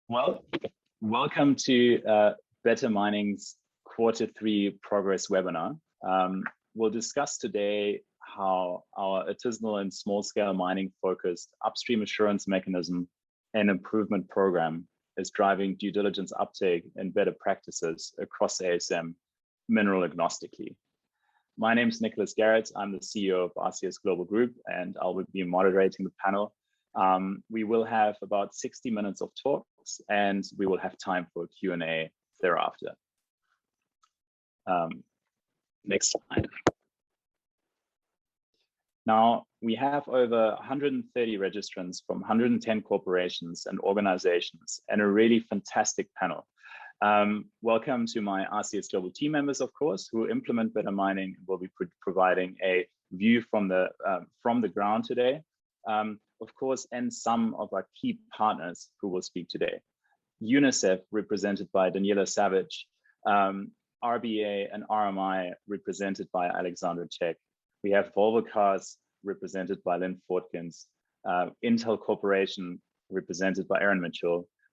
Well, welcome to Better Mining's Q3 Progress webinar. We'll discuss today how our artisanal and small-scale mining-focused upstream assurance mechanism and improvement program is driving due diligence uptake and better practices across ASM mineral agnostically. My name is Nicholas Garrett. I'm the CEO of RCS Global Group, and I will be moderating the panel. We will have about 60 minutes of talks, and we will have time for Q&A thereafter. Next slide. Now, we have over 130 registrants from 110 corporations and organizations, and a really fantastic panel. Welcome to my RCS Global team members, of course, who implement better mining and will be providing a view from the ground today. Of course, and some of our key partners who will speak today. Unicef, represented by Daniella, Savic, RBA and RMI, represented by Alexandra Cech. We have Volvo Cars, represented by Linn Fortgens, Intel Corporation, represented by Erin.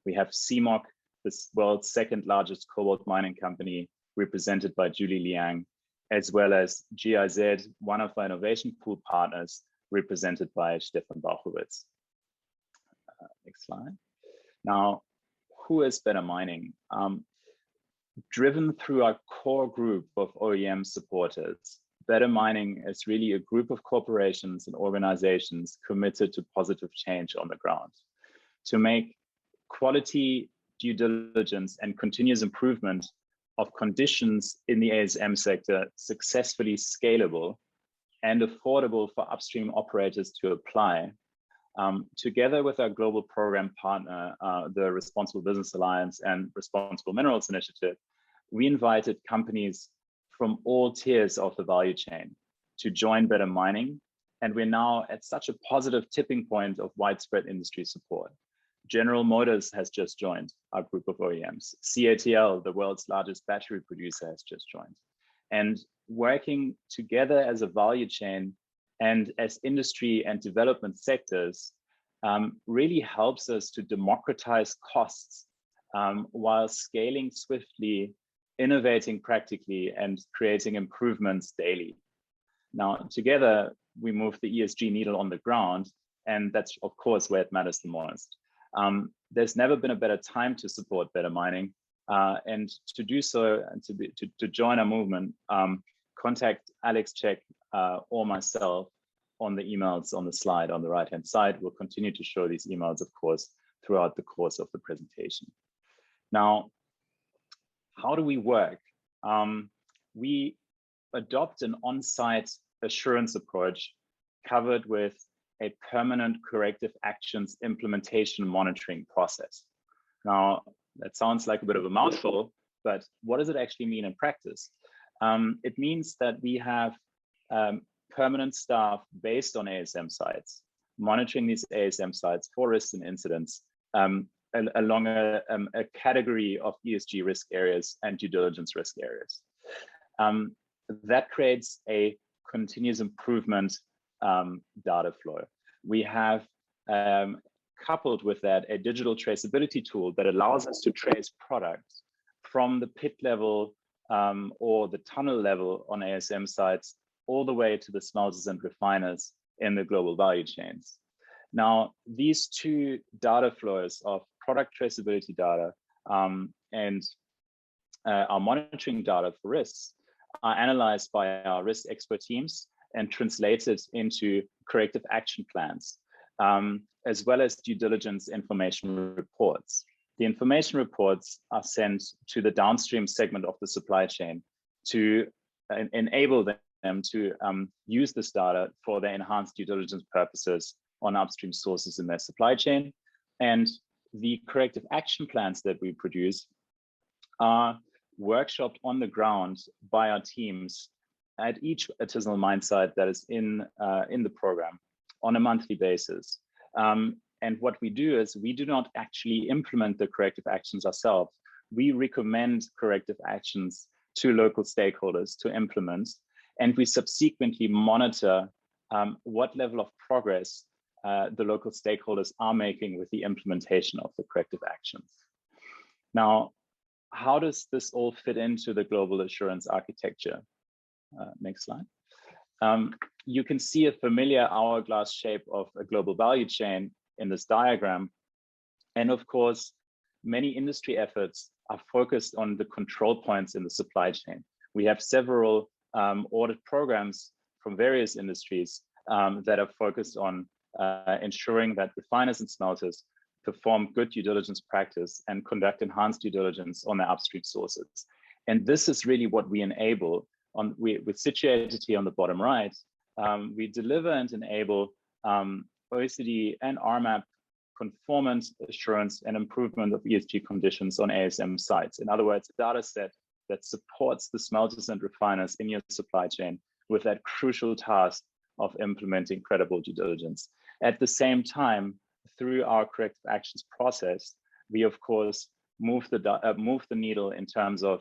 We have CMOC, the world's second largest cobalt mining company, represented by Liang, as well as GIZ, one of our innovation pool partners, represented by Stefan Bauchowitz. Next slide. Now, who is Better Mining? Driven through our core group of OEM supporters, Better Mining is really a group of corporations and organizations committed to positive change on the ground to make quality due diligence and continuous improvement of conditions in the ASM sector successfully scalable and affordable for upstream operators to apply. Together with our global program partner, the Responsible Business Alliance and Responsible Minerals Initiative, we invited companies from all tiers of the value chain to join Better Mining. And we're now at such a positive tipping point of widespread industry support. General Motors has just joined our group of OEMs. CATL, the world's largest battery producer, has just joined. And working together as a value chain and as industry and development sectors really helps us to democratize costs while scaling swiftly, innovating practically, and creating improvements daily. Now, together, we move the ESG needle on the ground, and that's, of course, where it matters the most. There's never been a better time to support Better Mining, and to do so and to join our movement, contact Alex Cech or myself on the emails on the slide on the right-hand side. We'll continue to show these emails, of course, throughout the course of the presentation. Now, how do we work? We adopt an on-site assurance approach covered with a permanent corrective actions implementation monitoring process. Now, that sounds like a bit of a mouthful, but what does it actually mean in practice? It means that we have permanent staff based on ASM sites, monitoring these ASM sites for risks and incidents along a category of ESG risk areas and due diligence risk areas. That creates a continuous improvement data flow. We have coupled with that a digital traceability tool that allows us to trace products from the pit level or the tunnel level on ASM sites all the way to the smelters and refiners in the global value chains. Now, these two data flows of product traceability data and our monitoring data for risks are analyzed by our risk expert teams and translated into corrective action plans, as well as due diligence information reports. The information reports are sent to the downstream segment of the supply chain to enable them to use this data for their enhanced due diligence purposes on upstream sources in their supply chain. And the corrective action plans that we produce are workshopped on the ground by our teams at each artisanal mine site that is in the program on a monthly basis. And what we do is we do not actually implement the corrective actions ourselves. We recommend corrective actions to local stakeholders to implement, and we subsequently monitor what level of progress the local stakeholders are making with the implementation of the corrective actions. Now, how does this all fit into the global assurance architecture? Next slide. You can see a familiar hourglass shape of a global value chain in this diagram. And of course, many industry efforts are focused on the control points in the supply chain. We have several audit programs from various industries that are focused on ensuring that refiners and smelters perform good due diligence practice and conduct enhanced due diligence on their upstream sources. And this is really what we enable with situated here on the bottom right. We deliver and enable OECD and RMAP conformance assurance and improvement of ESG conditions on ASM sites. In other words, a data set that supports the smelters and refiners in your supply chain with that crucial task of implementing credible due diligence. At the same time, through our corrective actions process, we of course move the needle in terms of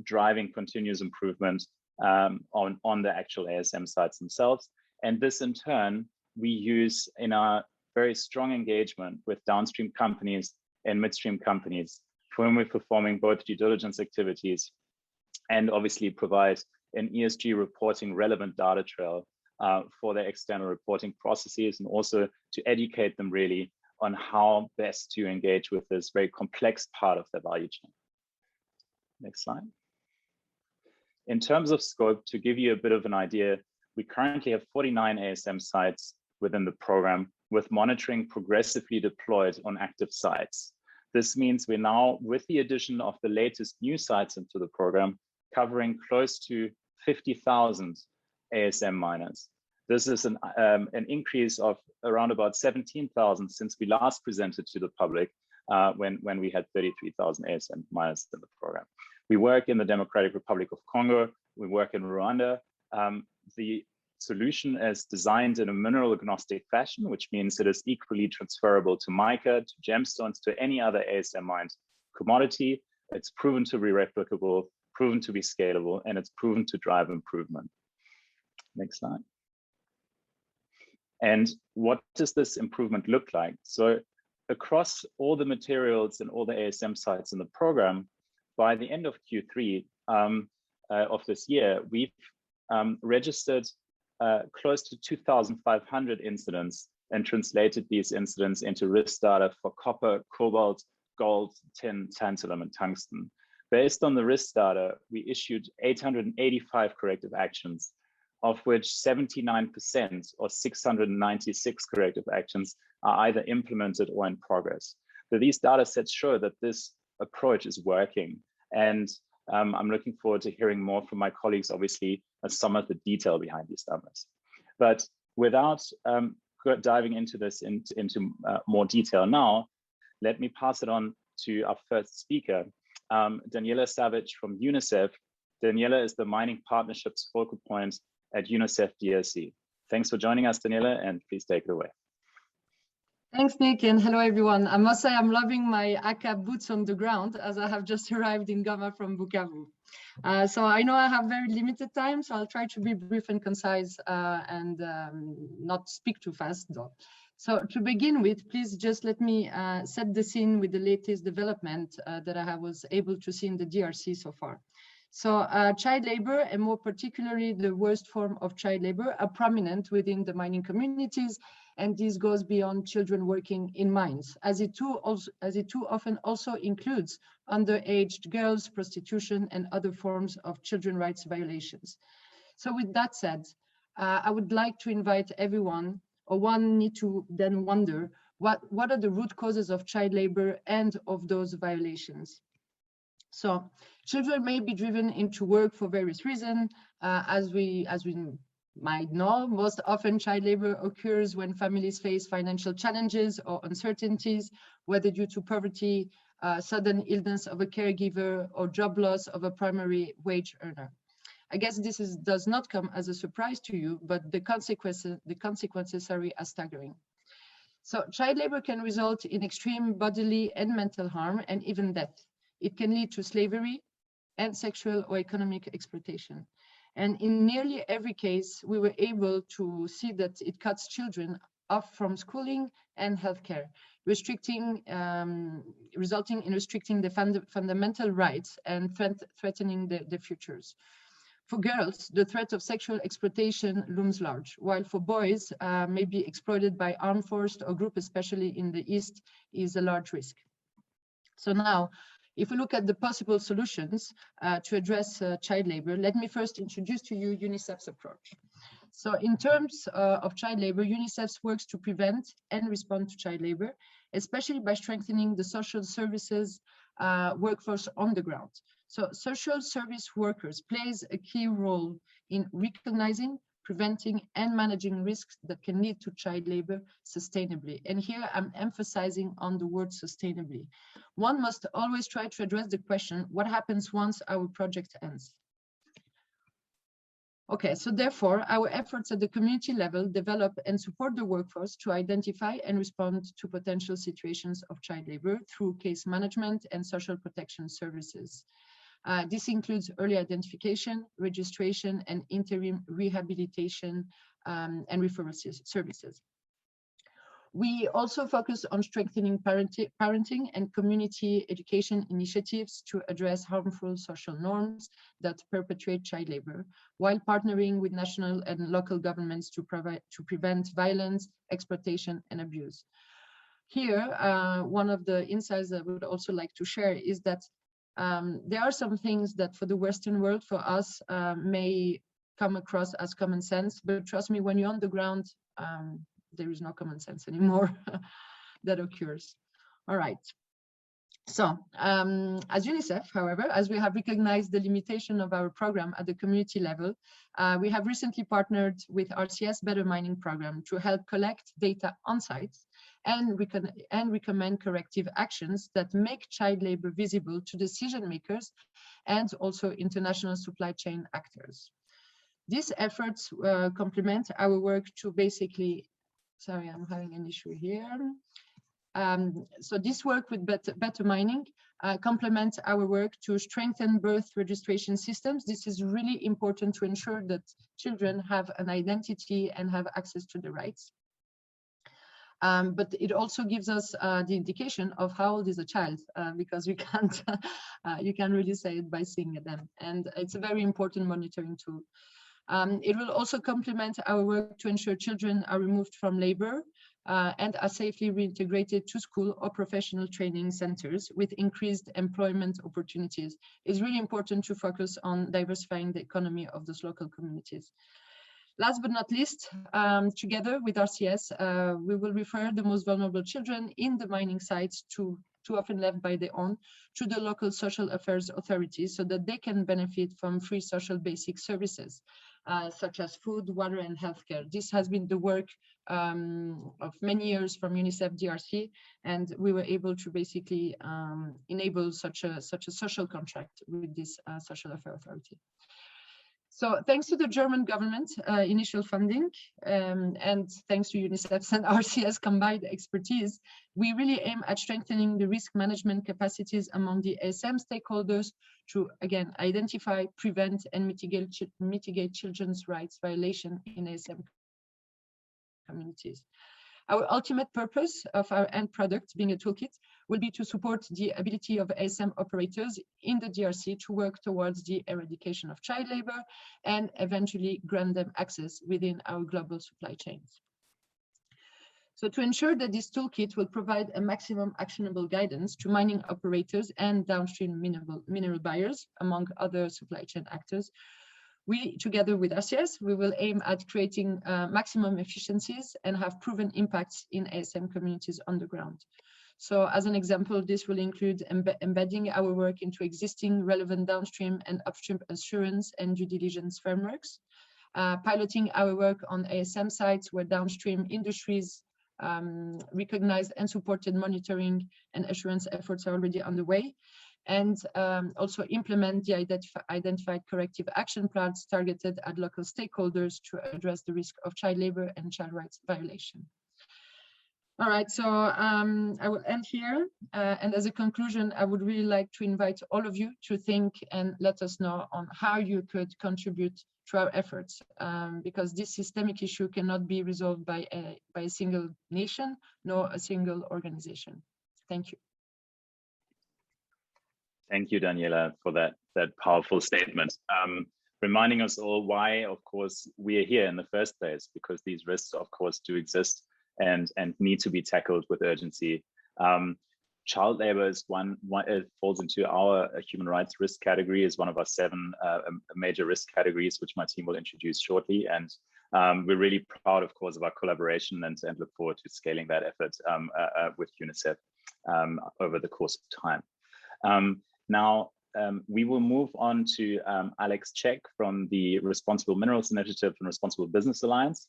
driving continuous improvement on the actual ASM sites themselves. And this in turn, we use in our very strong engagement with downstream companies and midstream companies for whom we're performing both due diligence activities and obviously provide an ESG reporting relevant data trail for their external reporting processes, and also to educate them really on how best to engage with this very complex part of the value chain. Next slide. In terms of scope, to give you a bit of an idea, we currently have 49 ASM sites within the program, with monitoring progressively deployed on active sites. This means we're now, with the addition of the latest new sites into the program, covering close to 50,000 ASM miners. This is an increase of around about 17,000 since we last presented to the public when we had 33,000 ASM miners in the program. We work in the Democratic Republic of Congo, we work in Rwanda. The solution is designed in a mineral agnostic fashion, which means it is equally transferable to mica, to gemstones, to any other ASM mined commodity. It's proven to be replicable, proven to be scalable, and it's proven to drive improvement. Next slide. And what does this improvement look like? So across all the materials and all the ASM sites in the program, by the end of Q3 of this year, we've registered close to 2,500 incidents and translated these incidents into risk data for copper, cobalt, gold, tin, tantalum, and tungsten. Based on the risk data, we issued 885 corrective actions, of which 79% or 696 corrective actions are either implemented or in progress. So these data sets show that this approach is working. And I'm looking forward to hearing more from my colleagues, obviously, some of the detail behind these numbers. But without diving into this into more detail now, let me pass it on to our first speaker, Daniella Savic from Unicef. Daniella is the Mining Partnerships focal point at Unicef DRC. Thanks for joining us, Daniella, and please take it away. Thanks, Nick, and hello, everyone. I must say I'm loving my ACA boots on the ground as I have just arrived in Goma from Bukavu. So I know I have very limited time, so I'll try to be brief and concise and not speak too fast, though. So to begin with, please just let me set the scene with the latest development that I was able to see in the DRC so far. So child labor, and more particularly the worst form of child labor, are prominent within the mining communities, and this goes beyond children working in mines, as it too often also includes underage girls, prostitution, and other forms of children's rights violations. So with that said, I would like to invite everyone, or one need to then wonder, what are the root causes of child labor and of those violations? So children may be driven into work for various reasons. As we might know, most often child labor occurs when families face financial challenges or uncertainties, whether due to poverty, sudden illness of a caregiver, or job loss of a primary wage earner. I guess this does not come as a surprise to you, but the consequences are staggering. So child labor can result in extreme bodily and mental harm, and even death. It can lead to slavery and sexual or economic exploitation. And in nearly every case, we were able to see that it cuts children off from schooling and healthcare, resulting in restricting the fundamental rights and threatening the futures. For girls, the threat of sexual exploitation looms large, while for boys, may be exploited by armed forces or group, especially in the East, is a large risk. So now, if we look at the possible solutions to address child labor, let me first introduce to you UNICEF's approach. So in terms of child labor, UNICEF works to prevent and respond to child labor, especially by strengthening the social services workforce on the ground. So social service workers plays a key role in recognizing, preventing and managing risks that can lead to child labor sustainably. And here I'm emphasizing on the word sustainably. One must always try to address the question, what happens once our project ends? Okay, so therefore, our efforts at the community level develop and support the workforce to identify and respond to potential situations of child labor through case management and social protection services. This includes early identification, registration, and interim rehabilitation and referral services. We also focus on strengthening parenting and community education initiatives to address harmful social norms that perpetuate child labor, while partnering with national and local governments to prevent violence, exploitation, and abuse. Here, one of the insights I would also like to share is that there are some things that for the Western world, for us, may come across as common sense, but trust me, when you're on the ground, there is no common sense anymore that occurs. All right. So as UNICEF, however, as we have recognized the limitation of our program at the community level, we have recently partnered with RCS Better Mining Program to help collect data on site and recommend corrective actions that make child labor visible to decision makers and also international supply chain actors. These efforts complement our work to basically, sorry, I'm having an issue here. So this work with better mining complements our work to strengthen birth registration systems. This is really important to ensure that children have an identity and have access to the rights. But it also gives us the indication of how old is a child, because you can't really say it by seeing them. And it's a very important monitoring tool. It will also complement our work to ensure children are removed from labor and are safely reintegrated to school or professional training centers with increased employment opportunities. It's really important to focus on diversifying the economy of those local communities. Last but not least, together with RCS, we will refer the most vulnerable children in the mining sites too often left by their own, to the local social affairs authorities so that they can benefit from free social basic services, such as food, water, and healthcare. This has been the work of many years from UNICEF DRC, and we were able to basically enable such a social contract with this social affairs authority. So thanks to the German government initial funding and thanks to UNICEF's and RCS combined expertise, we really aim at strengthening the risk management capacities among the ASM stakeholders to, again, identify, prevent, and mitigate children's rights violation in ASM communities. Our ultimate purpose of our end product, being a toolkit, will be to support the ability of ASM operators in the DRC to work towards the eradication of child labor and eventually grant them access within our global supply chains. So to ensure that this toolkit will provide a maximum actionable guidance to mining operators and downstream mineral buyers, among other supply chain actors, we, together with RCS, we will aim at creating maximum efficiencies and have proven impacts in ASM communities on the ground. So as an example, this will include embedding our work into existing relevant downstream and upstream assurance and due diligence frameworks, piloting our work on ASM sites where downstream industries recognized and supported monitoring and assurance efforts are already underway, and also implement the identified corrective action plans targeted at local stakeholders to address the risk of child labor and child rights violation. All right, so I will end here. And as a conclusion, I would really like to invite all of you to think and let us know on how you could contribute to our efforts, because this systemic issue cannot be resolved by a single nation, nor a single organization. Thank you. Thank you, Daniella, for that powerful statement. Reminding us all why, of course, we are here in the first place, because these risks, of course, do exist and need to be tackled with urgency. Child labor is one it falls into our human rights risk category, is one of our 7 major risk categories, which my team will introduce shortly. And we're really proud, of course, of our collaboration and look forward to scaling that effort with Unicef over the course of time. Now, we will move on to Alex Cech from the Responsible Minerals Initiative and Responsible Business Alliance.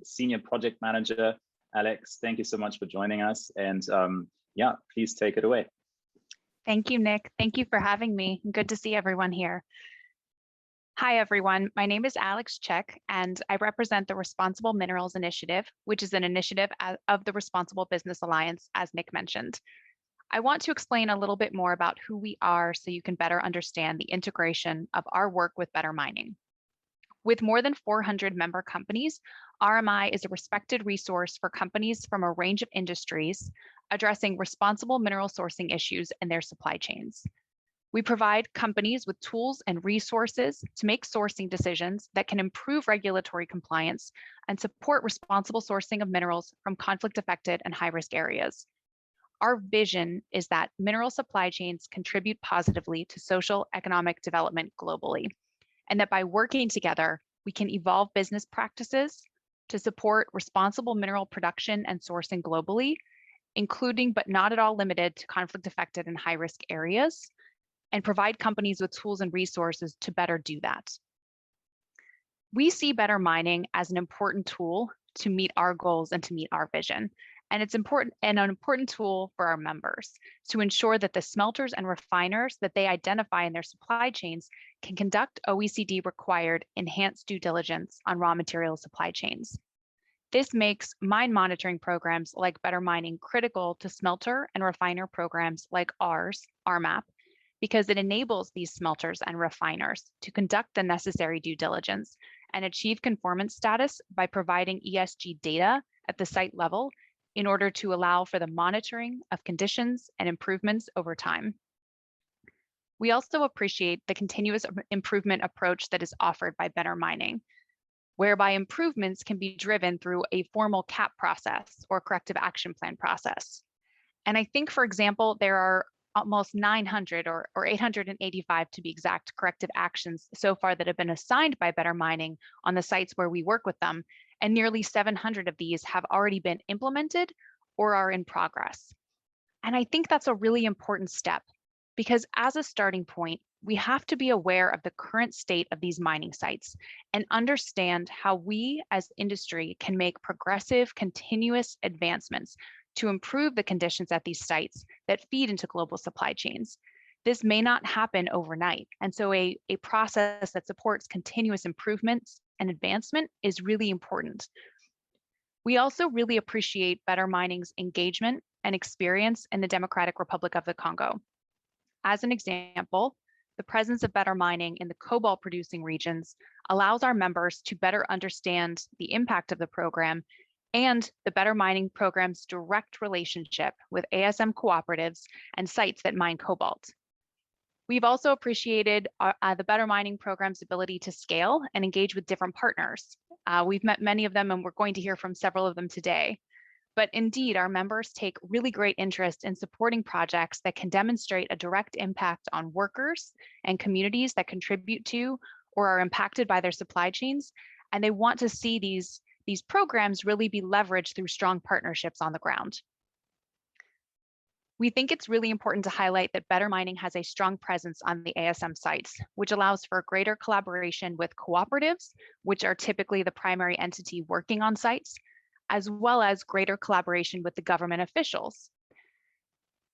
Senior Project Manager. Alex, thank you so much for joining us. And yeah, please take it away. Thank you, Nick. Thank you for having me. Good to see everyone here. Hi, everyone. My name is Alex Cech, and I represent the Responsible Minerals Initiative, which is an initiative of the Responsible Business Alliance, as Nick mentioned. I want to explain a little bit more about who we are so you can better understand the integration of our work with Better Mining. With more than 400 member companies, RMI is a respected resource for companies from a range of industries addressing responsible mineral sourcing issues in their supply chains. We provide companies with tools and resources to make sourcing decisions that can improve regulatory compliance and support responsible sourcing of minerals from conflict-affected and high-risk areas. Our vision is that mineral supply chains contribute positively to social economic development globally, and that by working together, we can evolve business practices to support responsible mineral production and sourcing globally, including but not at all limited to conflict-affected and high-risk areas, and provide companies with tools and resources to better do that. We see Better Mining as an important tool to meet our goals and to meet our vision. And it's an important tool for our members to ensure that the smelters and refiners that they identify in their supply chains can conduct OECD required enhanced due diligence on raw material supply chains. This makes mine monitoring programs like Better Mining critical to smelter and refiner programs like ours, RMAP, because it enables these smelters and refiners to conduct the necessary due diligence and achieve conformance status by providing ESG data at the site level in order to allow for the monitoring of conditions and improvements over time. We also appreciate the continuous improvement approach that is offered by Better Mining, whereby improvements can be driven through a formal CAP process or corrective action plan process. And I think, for example, there are almost 900 or 885 to be exact corrective actions so far that have been assigned by Better Mining on the sites where we work with them. And nearly 700 of these have already been implemented or are in progress. And I think that's a really important step because as a starting point, we have to be aware of the current state of these mining sites and understand how we as industry can make progressive, continuous advancements to improve the conditions at these sites that feed into global supply chains. This may not happen overnight. And so a process that supports continuous improvements and advancement is really important. We also really appreciate Better Mining's engagement and experience in the Democratic Republic of the Congo. As an example, the presence of Better Mining in the cobalt producing regions allows our members to better understand the impact of the program and the Better Mining program's direct relationship with ASM cooperatives and sites that mine cobalt. We've also appreciated the Better Mining program's ability to scale and engage with different partners. We've met many of them and we're going to hear from several of them today. But indeed, our members take really great interest in supporting projects that can demonstrate a direct impact on workers and communities that contribute to or are impacted by their supply chains. And they want to see these programs really be leveraged through strong partnerships on the ground. We think it's really important to highlight that Better Mining has a strong presence on the ASM sites, which allows for greater collaboration with cooperatives, which are typically the primary entity working on sites, as well as greater collaboration with the government officials.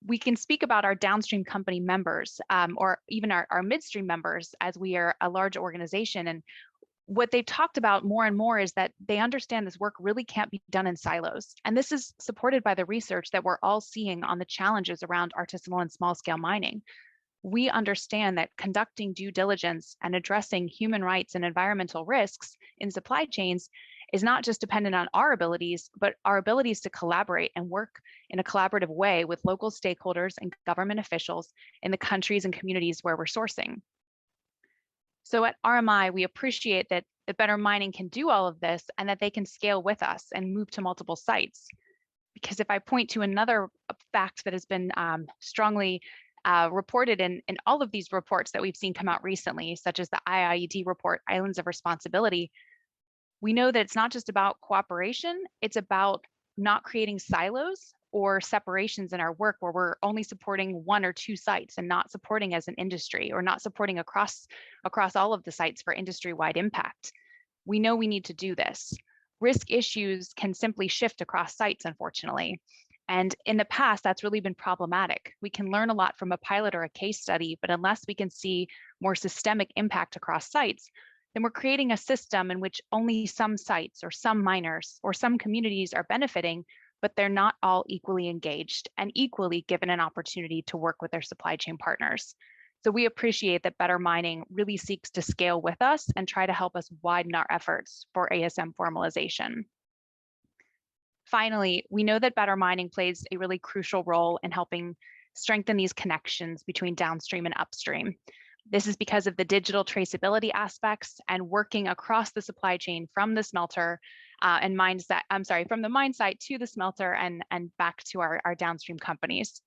We can speak about our downstream company members or even our midstream members as we are a large organization. And what they've talked about more and more is that they understand this work really can't be done in silos. And this is supported by the research that we're all seeing on the challenges around artisanal and small scale mining. We understand that conducting due diligence and addressing human rights and environmental risks in supply chains is not just dependent on our abilities, but our abilities to collaborate and work in a collaborative way with local stakeholders and government officials in the countries and communities where we're sourcing. So at RMI, we appreciate that Better Mining can do all of this and that they can scale with us and move to multiple sites. Because if I point to another fact that has been strongly reported in all of these reports that we've seen come out recently, such as the IIED report, Islands of Responsibility, we know that it's not just about cooperation, it's about not creating silos or separations in our work where we're only supporting 1 or 2 sites and not supporting as an industry or not supporting across all of the sites for industry-wide impact. We know we need to do this. Risk issues can simply shift across sites, unfortunately. And in the past, that's really been problematic. We can learn a lot from a pilot or a case study, but unless we can see more systemic impact across sites, then we're creating a system in which only some sites or some miners or some communities are benefiting, but they're not all equally engaged and equally given an opportunity to work with their supply chain partners. So we appreciate that Better Mining really seeks to scale with us and try to help us widen our efforts for ASM formalization. Finally, we know that Better Mining plays a really crucial role in helping strengthen these connections between downstream and upstream. This is because of the digital traceability aspects and working across the supply chain from the smelter from the mine site to the smelter and back to our downstream companies.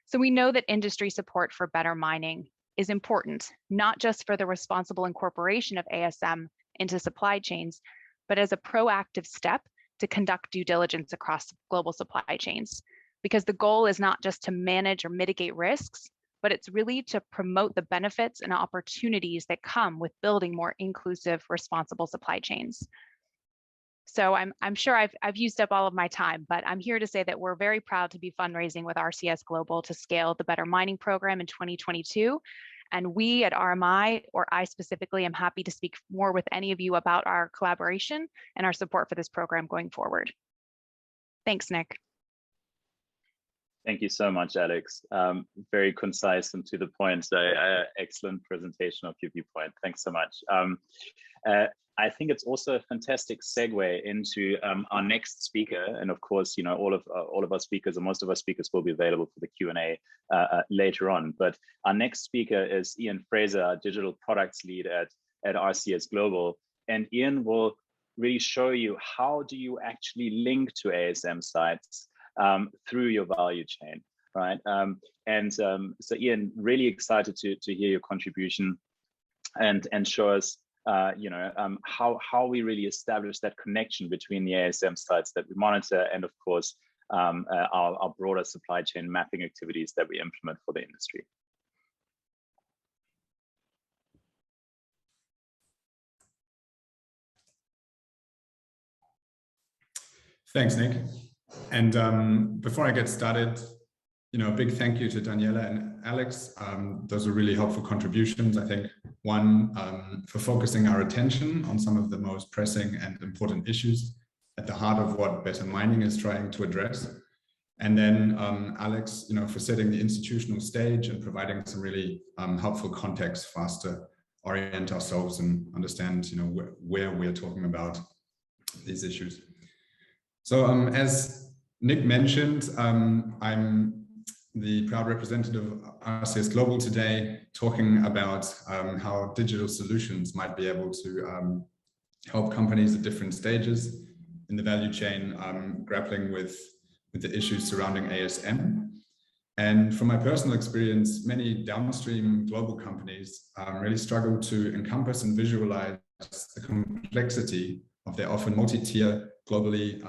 So we know that industry support for Better Mining is important, not just for the responsible incorporation of ASM into supply chains, but as a proactive step to conduct due diligence across global supply chains. Because the goal is not just to manage or mitigate risks, but it's really to promote the benefits and opportunities that come with building more inclusive, responsible supply chains. So I'm sure I've used up all of my time, but I'm here to say that we're very proud to be fundraising with RCS Global to scale the Better Mining program in 2022. And we at RMI, or I specifically, am happy to speak more with any of you about our collaboration and our support for this program going forward. Thanks, Nick. Thank you so much, Alex. Very concise and to the point. Excellent presentation of your viewpoint. Thanks so much. I think it's also a fantastic segue into our next speaker. And of course, you know, all of our speakers, or most of our speakers, will be available for the Q&A later on. But our next speaker is Iain Fraser, our digital products lead at RCS Global. And Iain will really show you how do you actually link to ASM sites through your value chain, right? So Iain, really excited to hear your contribution and show us, how we really establish that connection between the ASM sites that we monitor and, of course, our broader supply chain mapping activities that we implement for the industry. Thanks, Nick. And before I get started, a big thank you to Daniella and Alex. Those are really helpful contributions. I think one, for focusing our attention on some of the most pressing and important issues at the heart of what Better Mining is trying to address. And then Alex, for setting the institutional stage and providing some really helpful context for us to orient ourselves and understand, where we're talking about these issues. So as Nick mentioned, I'm the proud representative of RCS Global today, talking about how digital solutions might be able to help companies at different stages in the value chain, grappling with the issues surrounding ASM. And from my personal experience, many downstream global companies really struggle to encompass and visualize the complexity of their often multi-tier, globally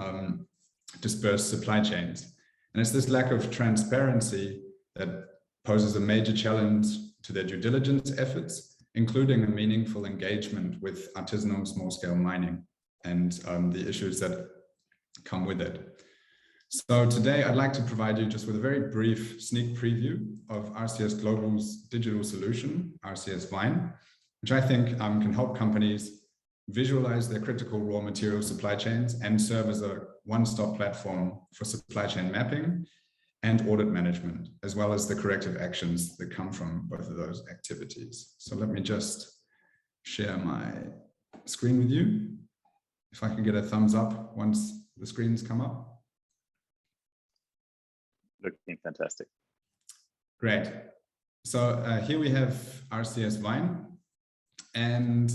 dispersed supply chains. And it's this lack of transparency that poses a major challenge to their due diligence efforts, including a meaningful engagement with artisanal small-scale mining and the issues that come with it. So today I'd like to provide you just with a very brief sneak preview of RCS Global's digital solution, RCS Vine, which I think can help companies visualize their critical raw material supply chains and serve as a one-stop platform for supply chain mapping and audit management, as well as the corrective actions that come from both of those activities. So let me just share my screen with you. If I can get a thumbs up once the screens come up. Looking fantastic. Great. So here we have RCS Vine, and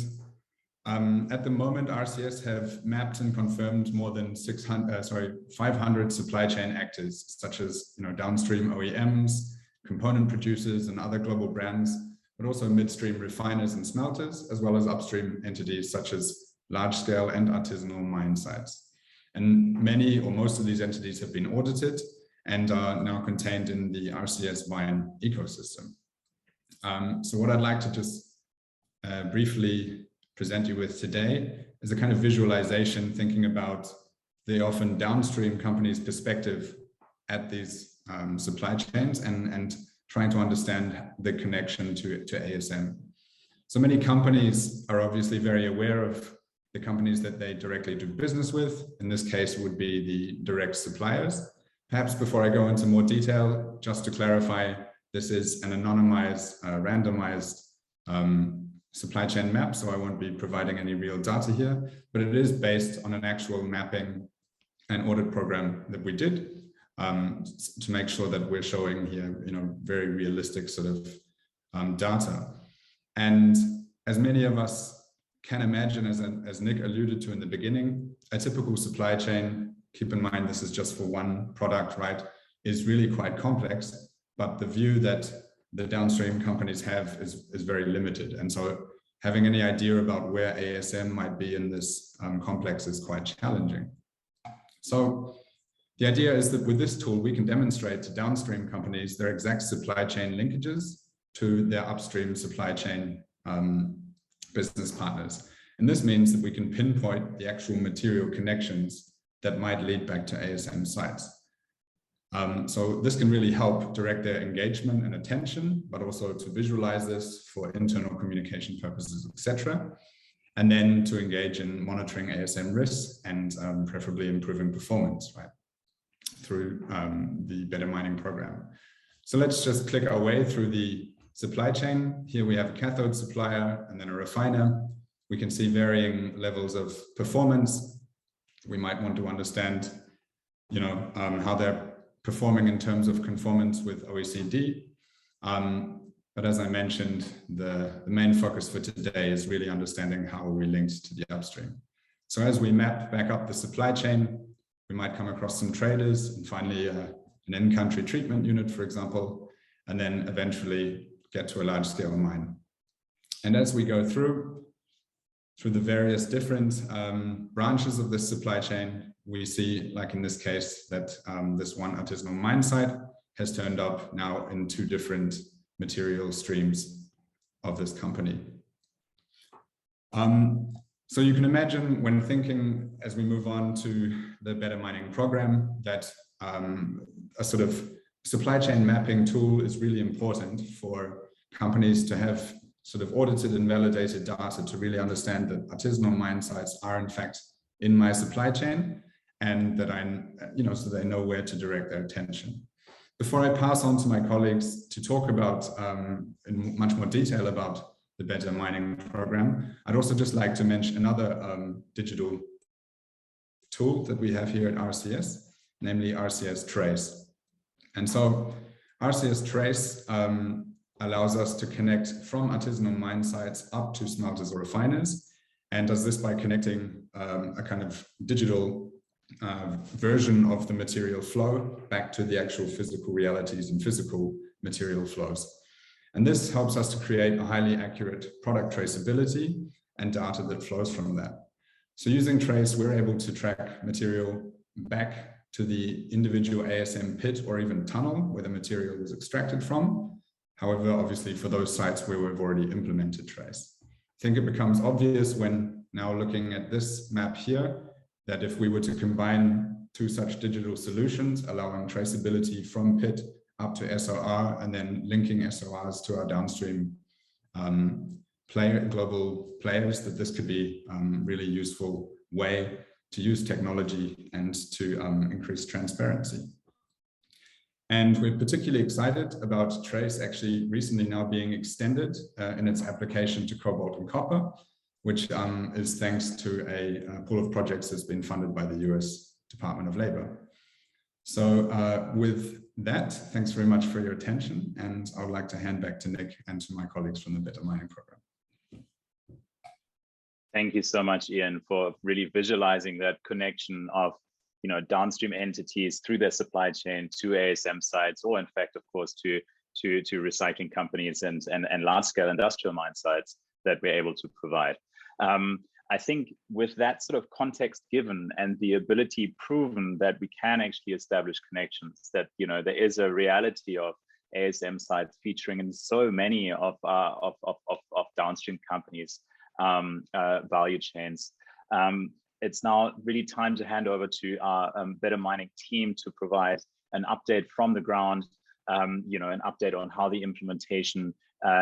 at the moment, RCS have mapped and confirmed more than 500 supply chain actors, such as downstream OEMs, component producers, and other global brands, but also midstream refiners and smelters, as well as upstream entities such as large-scale and artisanal mine sites. And many or most of these entities have been audited and are now contained in the RCS Vine ecosystem. So what I'd like to just briefly present you with today is a kind of visualization thinking about the often downstream companies' perspective at these supply chains and trying to understand the connection to ASM. So many companies are obviously very aware of the companies that they directly do business with. In this case would be the direct suppliers. Perhaps before I go into more detail, just to clarify, this is an anonymized, randomized supply chain map, so I won't be providing any real data here, but it is based on an actual mapping and audit program that we did to make sure that we're showing here, very realistic sort of data. And as many of us can imagine, as Nick alluded to in the beginning, a typical supply chain, keep in mind this is just for one product, right, is really quite complex, but the view that the downstream companies have is very limited. And so having any idea about where ASM might be in this complex is quite challenging. So the idea is that with this tool, we can demonstrate to downstream companies their exact supply chain linkages to their upstream supply chain business partners. And this means that we can pinpoint the actual material connections that might lead back to ASM sites. So this can really help direct their engagement and attention, but also to visualize this for internal communication purposes, etc. And then to engage in monitoring ASM risks and preferably improving performance, right, through the Better Mining program. So let's just click our way through the supply chain. Here we have a cathode supplier and then a refiner. We can see varying levels of performance. We might want to understand, how they're performing in terms of conformance with OECD. But as I mentioned, the main focus for today is really understanding how we're linked to the upstream. So as we map back up the supply chain, we might come across some traders and finally an in-country treatment unit, for example, and then eventually get to a large-scale mine. And as we go through the various different branches of this supply chain, we see, like in this case, that this one artisanal mine site has turned up now in 2 different material streams of this company. So you can imagine when thinking, as we move on to the Better Mining program, that a sort of supply chain mapping tool is really important for companies to have sort of audited and validated data to really understand that artisanal mine sites are in fact in my supply chain, and that so they know where to direct their attention. Before I pass on to my colleagues to talk about in much more detail about the Better Mining program, I'd also just like to mention another digital tool that we have here at RCS, namely RCS Trace. And so RCS Trace allows us to connect from artisanal mine sites up to smelters or refiners, and does this by connecting a kind of digital version of the material flow back to the actual physical realities and physical material flows. And this helps us to create a highly accurate product traceability and data that flows from that. So using Trace, we're able to track material back to the individual ASM pit or even tunnel where the material was extracted from. However, obviously for those sites where we've already implemented Trace. I think it becomes obvious when now looking at this map here, that if we were to combine 2 such digital solutions, allowing traceability from pit up to SOR and then linking SORs to our downstream global players that this could be really useful way to use technology and to increase transparency. And we're particularly excited about Trace actually recently now being extended in its application to cobalt and copper, which is thanks to a pool of projects that's been funded by the US Department of Labor. So with that, thanks very much for your attention. And I would like to hand back to Nick and to my colleagues from the Better Mining Program. Thank you so much, Iain, for really visualizing that connection of downstream entities through their supply chain to ASM sites, or in fact, of course, to recycling companies and large-scale industrial mine sites that we're able to provide. I think with that sort of context given and the ability proven that we can actually establish connections, that there is a reality of ASM sites featuring in so many of downstream companies' value chains. It's now really time to hand over to our Better Mining team to provide an update from the ground, an update on how the implementation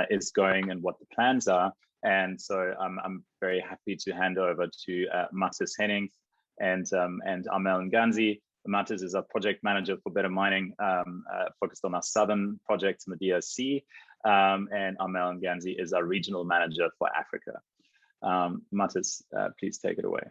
is going and what the plans are. And so I'm very happy to hand over to Mattis, Hennings, and Armel Nganzi. Mattis is our project manager for Better Mining, focused on our southern projects in the DRC, and Armel Nganzi is our regional manager for Africa. Mattis, please take it away.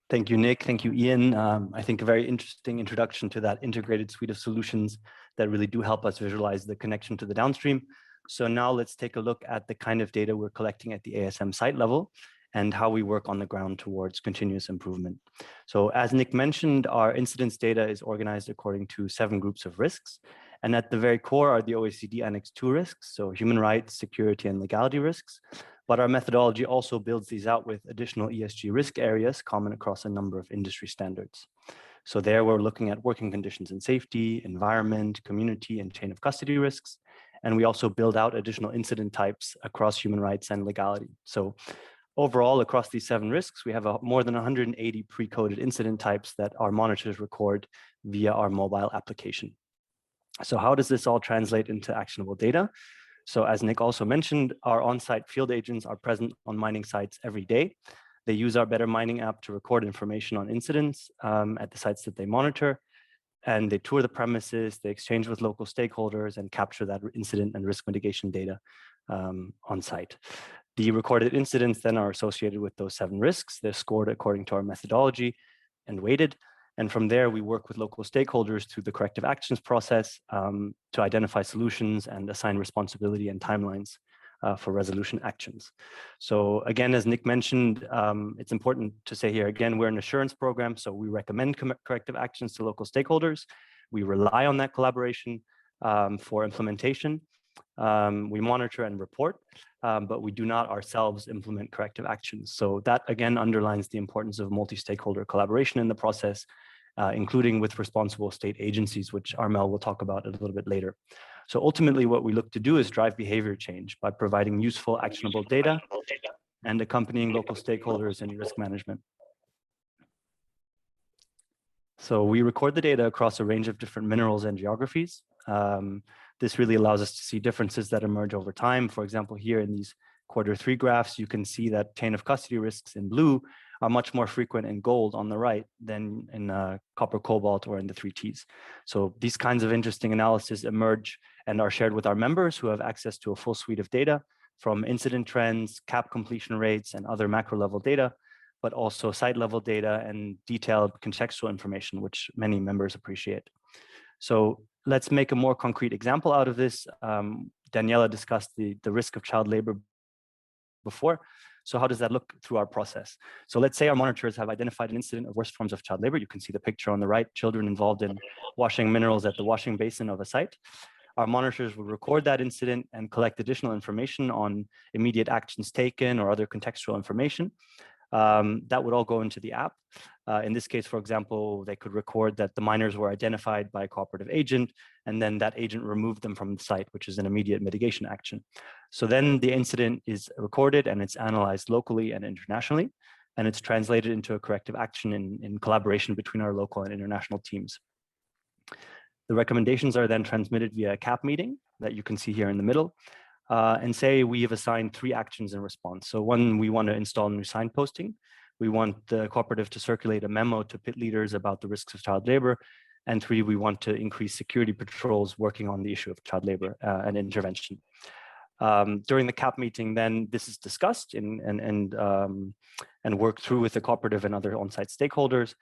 Thank you, Nick. Thank you, Iain. I think a very interesting introduction to that integrated suite of solutions that really do help us visualize the connection to the downstream. So now let's take a look at the kind of data we're collecting at the ASM site level and how we work on the ground towards continuous improvement. So as Nick mentioned, our incidence data is organized according to 7 groups of risks. And at the very core are the OECD Annex 2 risks, so human rights, security, and legality risks. But our methodology also builds these out with additional ESG risk areas common across a number of industry standards. So there we're looking at working conditions and safety, environment, community, and chain of custody risks. And we also build out additional incident types across human rights and legality. So overall, across these 7 risks, we have more than 180 pre-coded incident types that our monitors record via our mobile application. So how does this all translate into actionable data? So as Nick also mentioned, our on-site field agents are present on mining sites every day. They use our Better Mining app to record information on incidents at the sites that they monitor. And they tour the premises, they exchange with local stakeholders and capture that incident and risk mitigation data on site. The recorded incidents then are associated with those 7 risks. They're scored according to our methodology and weighted. And from there, we work with local stakeholders through the corrective actions process to identify solutions and assign responsibility and timelines for resolution actions. So again, as Nick mentioned, it's important to say here, again, we're an assurance program, so we recommend corrective actions to local stakeholders. We rely on that collaboration for implementation. We monitor and report, but we do not ourselves implement corrective actions. So that again underlines the importance of multi-stakeholder collaboration in the process, including with responsible state agencies, which Armel will talk about a little bit later. So ultimately what we look to do is drive behavior change by providing useful, actionable data and accompanying local stakeholders in risk management. So we record the data across a range of different minerals and geographies. This really allows us to see differences that emerge over time. For example, here in these Q3 graphs, you can see that chain of custody risks in blue are much more frequent in gold on the right than in copper, cobalt, or in the 3Ts. So these kinds of interesting analysis emerge and are shared with our members who have access to a full suite of data from incident trends, cap completion rates, and other macro level data, but also site level data and detailed contextual information, which many members appreciate. So let's make a more concrete example out of this. Daniella discussed the risk of child labor before. So how does that look through our process? So let's say our monitors have identified an incident of worst forms of child labor. You can see the picture on the right, children involved in washing minerals at the washing basin of a site. Our monitors will record that incident and collect additional information on immediate actions taken or other contextual information. That would all go into the app. In this case, for example, they could record that the miners were identified by a cooperative agent, and then that agent removed them from the site, which is an immediate mitigation action. So then the incident is recorded and it's analyzed locally and internationally, and it's translated into a corrective action in collaboration between our local and international teams. The recommendations are then transmitted via a CAP meeting that you can see here in the middle. and say we have assigned 3 actions in response. So 1, we want to install new signposting. We want the cooperative to circulate a memo to pit leaders about the risks of child labor. And 3, we want to increase security patrols working on the issue of child labor and intervention. During the CAP meeting, then this is discussed and worked through with the cooperative and other on-site stakeholders.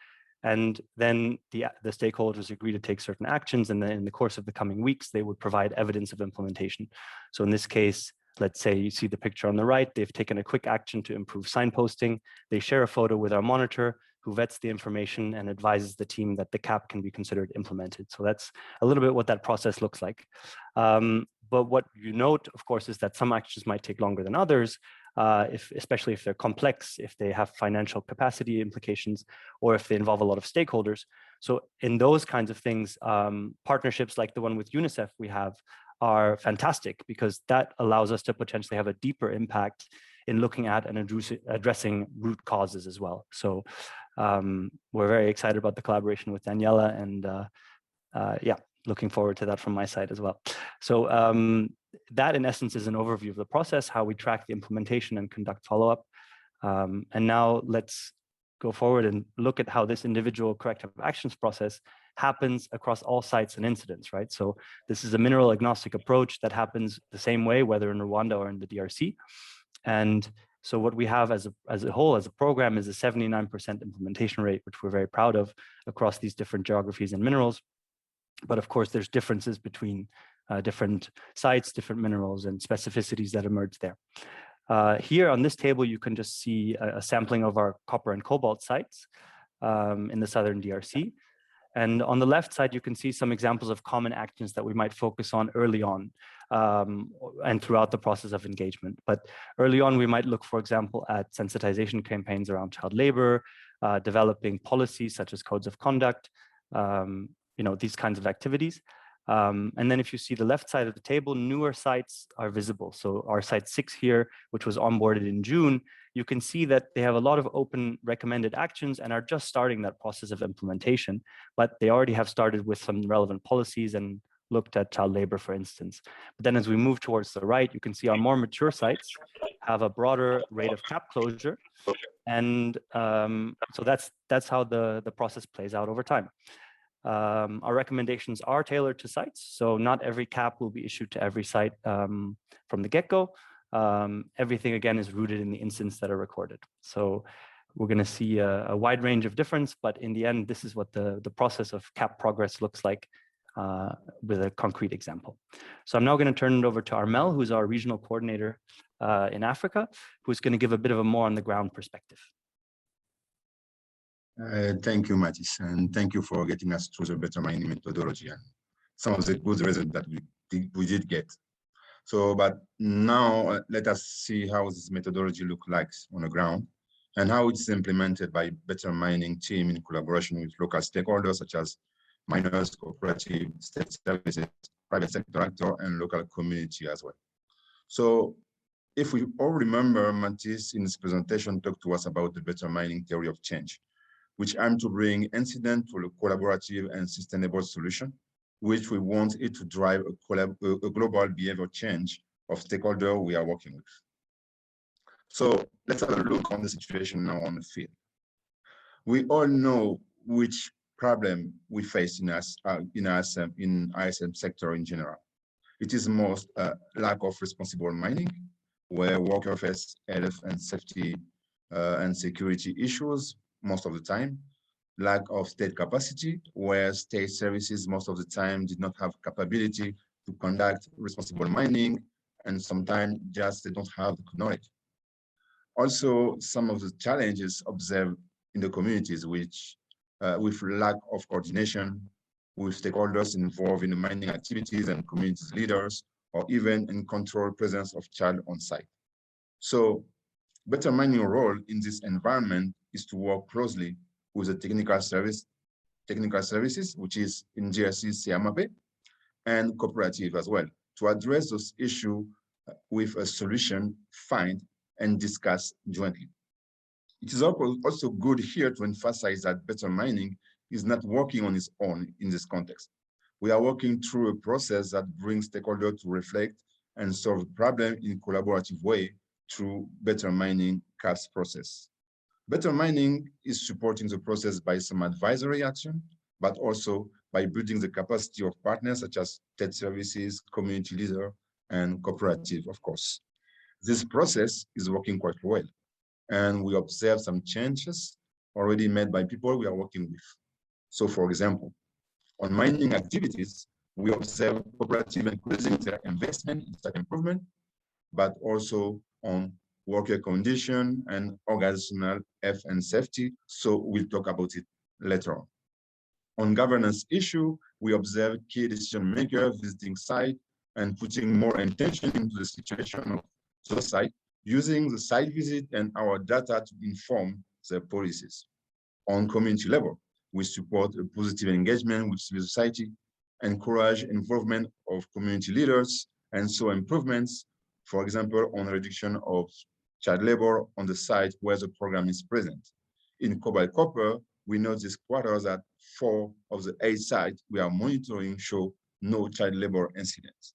And then the stakeholders agree to take certain actions, and then in the course of the coming weeks, they would provide evidence of implementation. So in this case, let's say you see the picture on the right, they've taken a quick action to improve signposting. They share a photo with our monitor who vets the information and advises the team that the CAP can be considered implemented. So that's a little bit what that process looks like. But what you note, of course, is that some actions might take longer than others, especially if they're complex, if they have financial capacity implications, or if they involve a lot of stakeholders. So in those kinds of things, partnerships like the one with Unicef we have are fantastic, because that allows us to potentially have a deeper impact in looking at and addressing root causes as well. So we're very excited about the collaboration with Daniella, and yeah, looking forward to that from my side as well. So that in essence is an overview of the process, how we track the implementation and conduct follow-up. And now let's go forward and look at how this individual corrective actions process happens across all sites and incidents, right? So this is a mineral agnostic approach that happens the same way, whether in Rwanda or in the DRC. And so what we have as a whole, as a program, is a 79% implementation rate, which we're very proud of across these different geographies and minerals. But of course, there's differences between different sites, different minerals, and specificities that emerge there. Here on this table, you can just see a sampling of our copper and cobalt sites in the southern DRC. And on the left side, you can see some examples of common actions that we might focus on early on and throughout the process of engagement. But early on, we might look, for example, at sensitization campaigns around child labor, developing policies such as codes of conduct, these kinds of activities. And then if you see the left side of the table, newer sites are visible. So our site 6 here, which was onboarded in June, you can see that they have a lot of open recommended actions and are just starting that process of implementation, but they already have started with some relevant policies and looked at child labor, for instance. But then as we move towards the right, you can see our more mature sites have a broader rate of cap closure. And so that's how the process plays out over time. Our recommendations are tailored to sites, so not every cap will be issued to every site from the get-go. Everything, again, is rooted in the incidents that are recorded. So we're going to see a wide range of difference, but in the end, this is what the process of cap progress looks like with a concrete example. So I'm now going to turn it over to Armel, who's our regional coordinator in Africa, who's going to give a bit of a more on-the-ground perspective. Thank you, Mattis, and thank you for getting us through the better mining methodology and some of the good results that we did get. So, but now let us see how this methodology looks like on the ground and how it's implemented by better mining team in collaboration with local stakeholders such as miners, cooperative, state services, private sector actor, and local community as well. So if we all remember, Mattis in his presentation talked to us about the better mining theory of change, which aims to bring incident to a collaborative and sustainable solution, which we want it to drive a global behavior change of stakeholders we are working with. So let's have a look on the situation now on the field. We all know which problem we face in ISM sector in general. It is most lack of responsible mining, where workers face health and safety and security issues most of the time, lack of state capacity, where state services most of the time did not have capability to conduct responsible mining, and sometimes just they don't have the knowledge. Also, some of the challenges observed in the communities, which with lack of coordination with stakeholders involved in the mining activities and community leaders, or even in controlled presence of child on site. So, better mining role in this environment is to work closely with the technical services, which is in DRC CMOC, and cooperative as well, to address those issues with a solution, find and discuss jointly. It is also good here to emphasize that better mining is not working on its own in this context. We are working through a process that brings stakeholders to reflect and solve the problem in a collaborative way through better mining CAPS process. Better mining is supporting the process by some advisory action, but also by building the capacity of partners such as state services, community leader, and cooperative, of course. This process is working quite well, and we observe some changes already made by people we are working with. So, for example, on mining activities, we observe cooperative increasing their investment in site improvement, but also on worker condition and organizational health and safety. So we'll talk about it later on. On governance issue, we observe key decision makers visiting site and putting more attention into the situation of the site, using the site visit and our data to inform their policies. On community level, we support a positive engagement with civil society, encourage involvement of community leaders, and so improvements, for example, on reduction of child labor on the site where the program is present. In cobalt copper, we know this quarter that 4 of the 8 sites we are monitoring show no child labor incidents.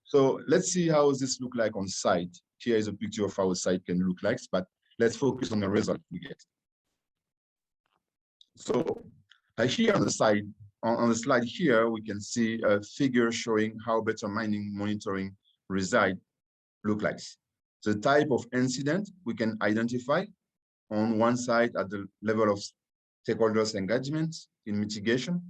So let's see how this look like on site. Here is a picture of how a site can look like, but let's focus on the result we get. So here on the side, on the slide here, we can see a figure showing how better mining monitoring result look like. The type of incident we can identify on one side at the level of stakeholders engagement in mitigation.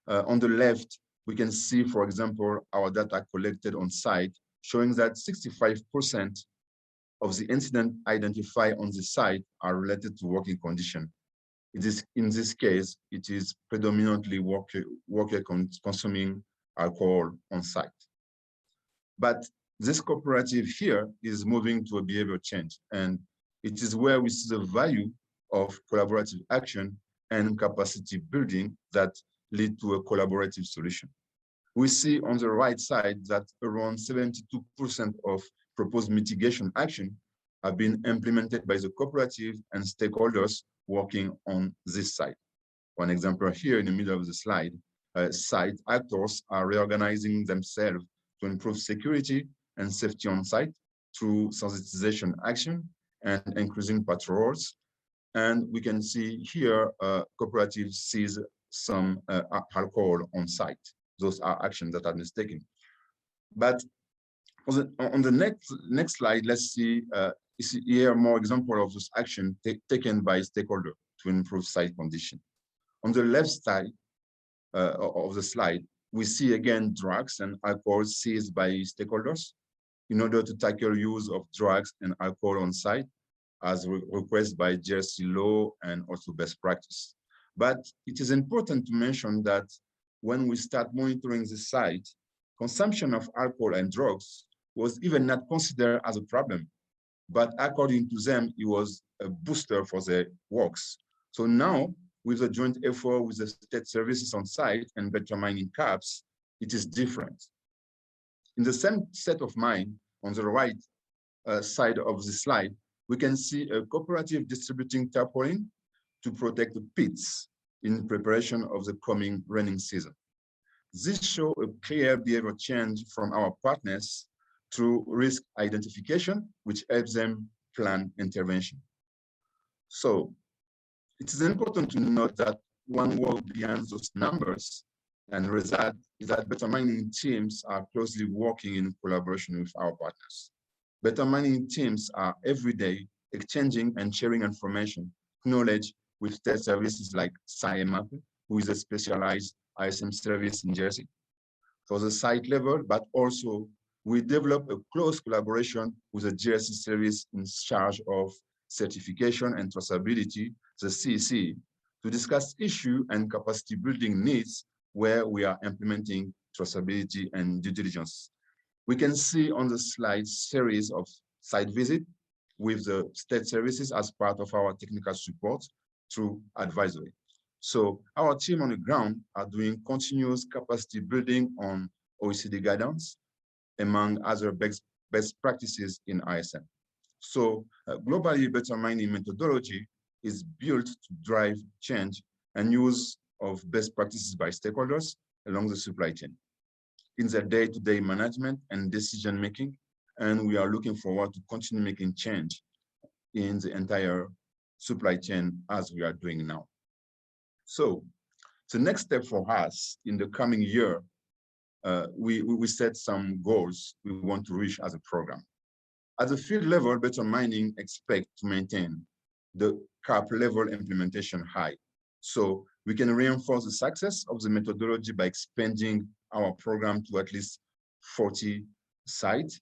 On the left, we can see, for example, our data collected on site showing that 65% of the incidents identified on the site are related to working condition. In this case, it is predominantly worker consuming alcohol on site. But this cooperative here is moving to a behavior change, and it is where we see the value of collaborative action and capacity building that lead to a collaborative solution. We see on the right side that around 72% of proposed mitigation action have been implemented by the cooperative and stakeholders working on this site. One example here in the middle of the slide, site actors are reorganizing themselves to improve security and safety on site through sensitization action and increasing patrols. And we can see here, cooperative sees some alcohol on site. Those are actions that are taken. But on the next slide, let's see here more example of this action taken by stakeholder to improve site condition. On the left side of the slide, we see again drugs and alcohol seized by stakeholders in order to tackle use of drugs and alcohol on site as requested by JRC law and also best practice. But it is important to mention that when we start monitoring the site, consumption of alcohol and drugs was even not considered as a problem, but according to them, it was a booster for their works. So now, with a joint effort with the state services on site and better mining CAPS, it is different. In the same set of mind, on the right side of the slide, we can see a cooperative distributing tarpaulin to protect the pits in preparation of the coming rainy season. This shows a clear behavior change from our partners through risk identification, which helps them plan intervention. So it is important to note that one work behind those numbers and result is that better mining teams are closely working in collaboration with our partners. Better mining teams are every day exchanging and sharing information, knowledge with state services like CMOC, who is a specialized ASM service in Jersey, for the site level, but also we develop a close collaboration with the JRC service in charge of certification and traceability, the CEC, to discuss issue and capacity building needs where we are implementing traceability and due diligence. We can see on the slide series of site visits with the state services as part of our technical support through advisory. So our team on the ground are doing continuous capacity building on OECD guidance, among other best practices in ISM. So globally, better mining methodology is built to drive change and use of best practices by stakeholders along the supply chain. in their day-to-day management and decision-making, and we are looking forward to continue making change in the entire supply chain as we are doing now. So the next step for us in the coming year, we set some goals we want to reach as a program. At the field level, Better Mining expect to maintain the CAP level implementation high. So we can reinforce the success of the methodology by expanding our program to at least 40 sites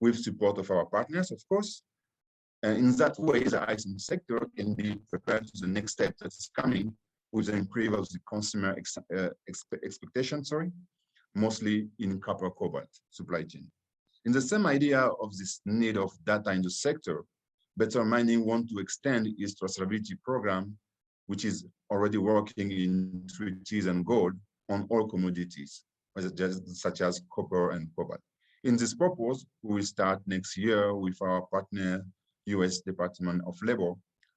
with support of our partners, of course. And in that way, the ASM sector can be prepared to the next step that is coming with the increase of the consumer expectation, mostly in copper cobalt supply chain. In the same idea of this need of data in the sector, Better Mining want to extend its traceability program, which is already working in treaties and gold on all commodities, such as copper and cobalt. In this purpose, we will start next year with our partner, US Department of Labor,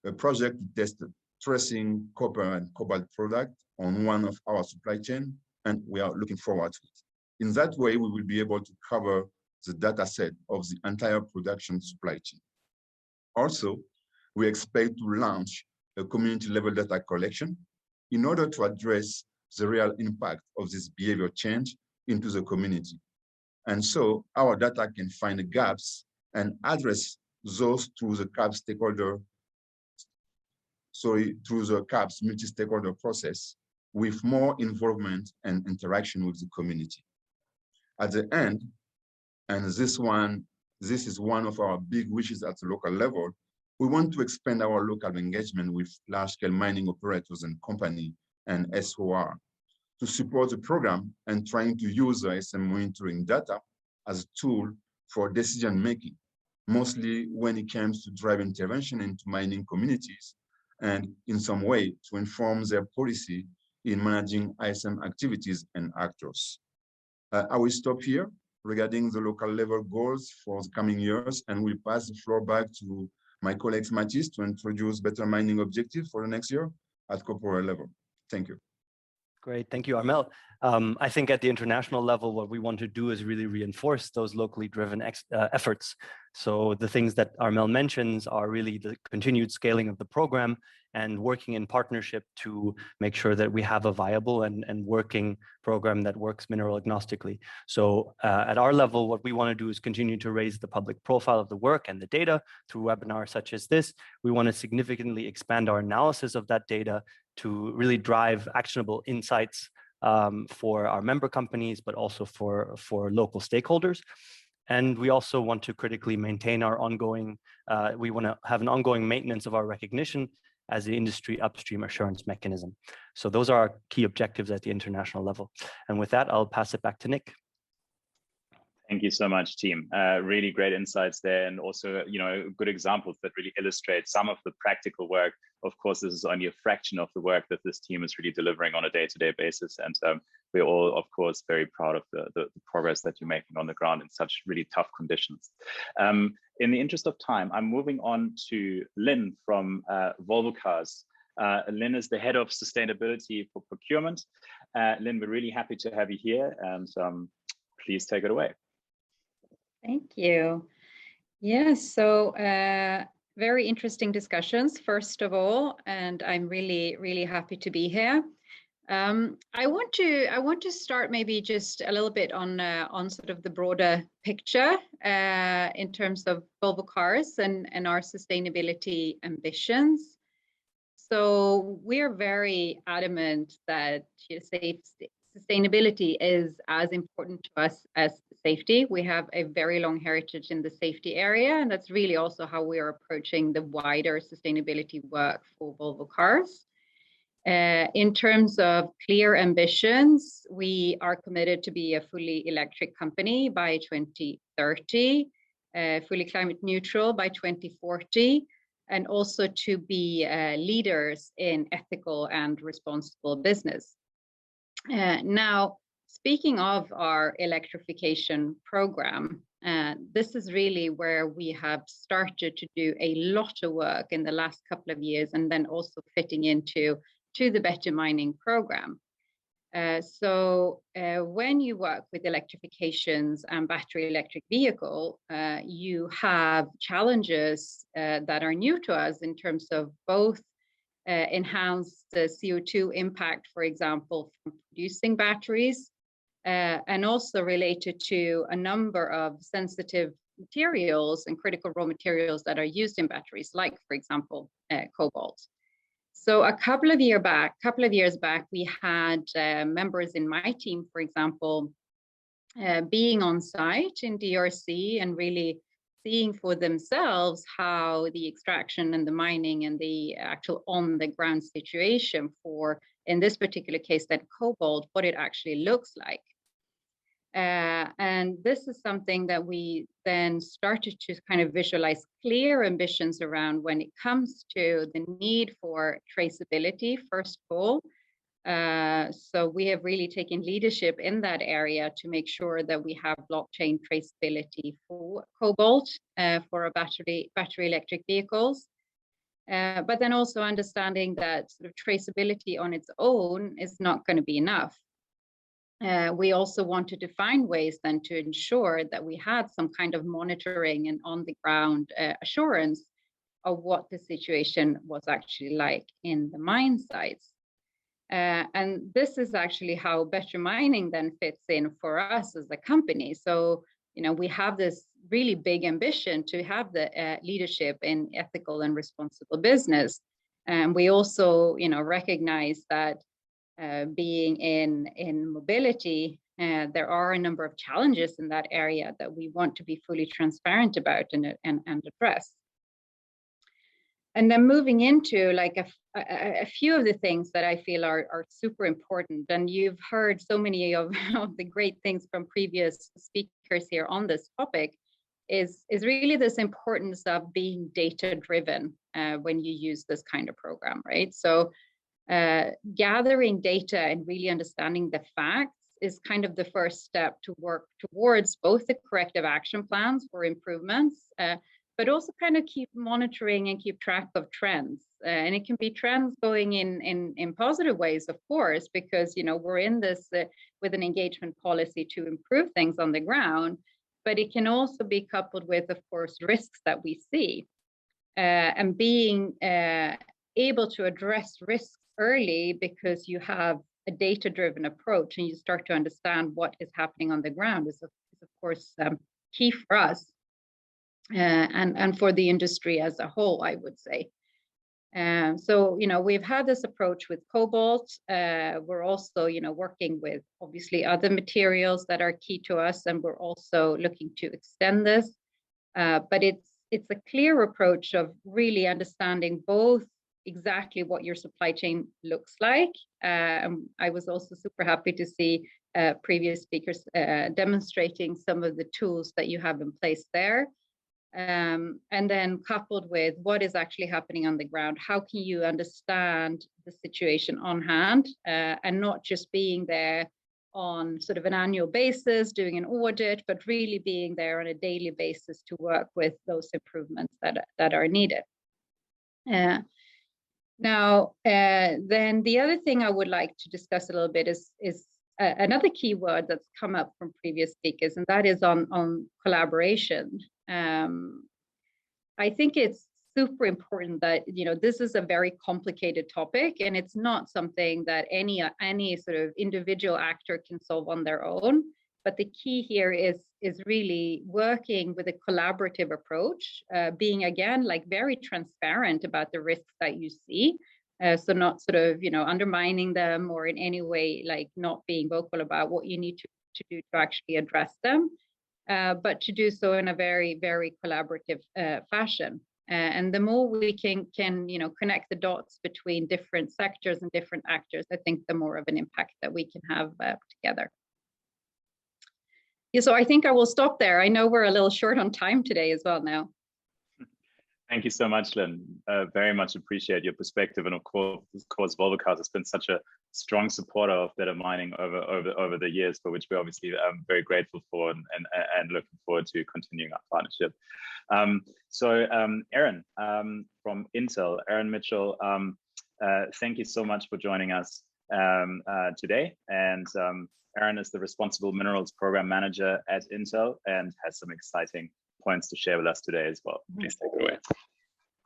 a project to test tracing copper and cobalt product on one of our supply chain, and we are looking forward to it. In that way, we will be able to cover the data set of the entire production supply chain. Also, we expect to launch a community-level data collection in order to address the real impact of this behavior change into the community. And so our data can find the gaps and address those through the CAP stakeholder, through the CAP's multi-stakeholder process with more involvement and interaction with the community. At the end, and this is one of our big wishes at the local level, we want to expand our local engagement with large-scale mining operators and company and SOR to support the program and trying to use the ASM monitoring data as a tool for decision-making, mostly when it comes to drive intervention into mining communities and in some way to inform their policy in managing ASM activities and actors. I will stop here regarding the local level goals for the coming years, and we'll pass the floor back to my colleague Mattis to introduce Better Mining objectives for the next year at corporate level. Thank you. Great, thank you, Armel. I think at the international level, what we want to do is really reinforce those locally driven efforts. So the things that Armel mentions are really the continued scaling of the program and working in partnership to make sure that we have a viable and working program that works mineral agnostically. So at our level, what we want to do is continue to raise the public profile of the work and the data through webinars such as this. We want to significantly expand our analysis of that data to really drive actionable insights for our member companies, but also for local stakeholders. And we also want to critically maintain our ongoing, we want to have an ongoing maintenance of our recognition as the industry upstream assurance mechanism. So those are our key objectives at the international level. And with that, I'll pass it back to Nick. Thank you so much, team. Really great insights there, and also, good examples that really illustrate some of the practical work. Of course, this is only a fraction of the work that this team is really delivering on a day-to-day basis, and we're all, of course, very proud of the progress that you're making on the ground in such really tough conditions. In the interest of time, I'm moving on to Linn from Volvo Cars. Linn is the head of sustainability for procurement. Linn, we're really happy to have you here, and please take it away. Thank you. Yes, so very interesting discussions, first of all, and I'm really happy to be here. I want to start maybe just a little bit on sort of the broader picture in terms of Volvo Cars and our sustainability ambitions. So we're very adamant that sustainability is as important to us as safety. We have a very long heritage in the safety area, and that's really also how we are approaching the wider sustainability work for Volvo Cars. In terms of clear ambitions, we are committed to be a fully electric company by 2030, fully climate neutral by 2040, and also to be leaders in ethical and responsible business. Now, speaking of our electrification program, this is really where we have started to do a lot of work in the last couple of years, and then also fitting into the Better Mining program. When you work with electrifications and battery electric vehicle, you have challenges that are new to us in terms of both enhanced CO2 impact, for example, from producing batteries, and also related to a number of sensitive materials and critical raw materials that are used in batteries, like, for example, cobalt. So a couple of years back, we had members in my team, for example, being on site in DRC and really seeing for themselves how the extraction and the mining and the actual on the ground situation for, in this particular case, that cobalt, what it actually looks like. And this is something that we then started to kind of visualize clear ambitions around when it comes to the need for traceability, first of all. So we have really taken leadership in that area to make sure that we have blockchain traceability for cobalt for our battery electric vehicles. But then also understanding that sort of traceability on its own is not going to be enough. We also wanted to find ways then to ensure that we had some kind of monitoring and on the ground assurance of what the situation was actually like in the mine sites. And this is actually how Better Mining then fits in for us as a company. So, you know, we have this really big ambition to have the leadership in ethical and responsible business. And we also, you know, recognize that being in mobility, there are a number of challenges in that area that we want to be fully transparent about and address. And then moving into like a few of the things that I feel are super important, and you've heard so many of the great things from previous speakers here on this topic, is really this importance of being data driven when you use this kind of program, right? So gathering data and really understanding the facts is kind of the first step to work towards both the corrective action plans for improvements, but also kind of keep monitoring and keep track of trends. And it can be trends going in positive ways, of course, because, you know, we're in this with an engagement policy to improve things on the ground, but it can also be coupled with, of course, risks that we see, and being able to address risks early because you have a data-driven approach and you start to understand what is happening on the ground is of course key for us and for the industry as a whole, I would say. So, you know, we've had this approach with cobalt. We're also, you know, working with obviously other materials that are key to us, and we're also looking to extend this. But it's a clear approach of really understanding both exactly what your supply chain looks like. I was also super happy to see previous speakers demonstrating some of the tools that you have in place there. And then coupled with what is actually happening on the ground, how can you understand the situation on hand and not just being there on sort of an annual basis, doing an audit, but really being there on a daily basis to work with those improvements that are needed. Now, then the other thing I would like to discuss a little bit is another keyword that's come up from previous speakers, and that is on collaboration. I think it's super important that, you know, this is a very complicated topic, and it's not something that any sort of individual actor can solve on their own. But the key here is really working with a collaborative approach, being again like very transparent about the risks that you see. So not sort of, you know, undermining them or in any way like not being vocal about what you need to do to actually address them, but to do so in a very, very collaborative fashion. And the more we can you know, connect the dots between different sectors and different actors, I think the more of an impact that we can have together. Yeah, so I think I will stop there. I know we're a little short on time today as well now. Thank you so much, Linn. Very much appreciate your perspective. And of course, Volvo Cars has been such a strong supporter of better mining over the years, for which we're obviously very grateful for and looking forward to continuing our partnership. Erin from Intel, Erin Mitchell, thank you so much for joining us. today. And Erin is the Responsible Minerals Program Manager at Intel and has some exciting points to share with us today as well. Please take it away.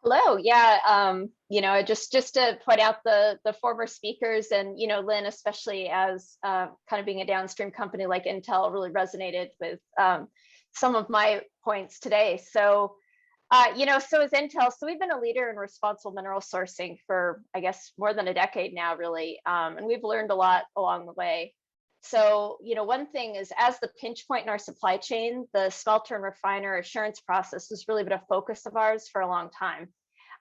Hello, yeah, you know, just to point out the former speakers, and you know, Linn, especially as kind of being a downstream company like Intel, really resonated with some of my points today. So, you know, so as Intel, so we've been a leader in responsible mineral sourcing for, I guess, more than a decade now, really, and we've learned a lot along the way. So, you know, one thing is, as the pinch point in our supply chain, the smelter and refiner assurance process has really been a focus of ours for a long time.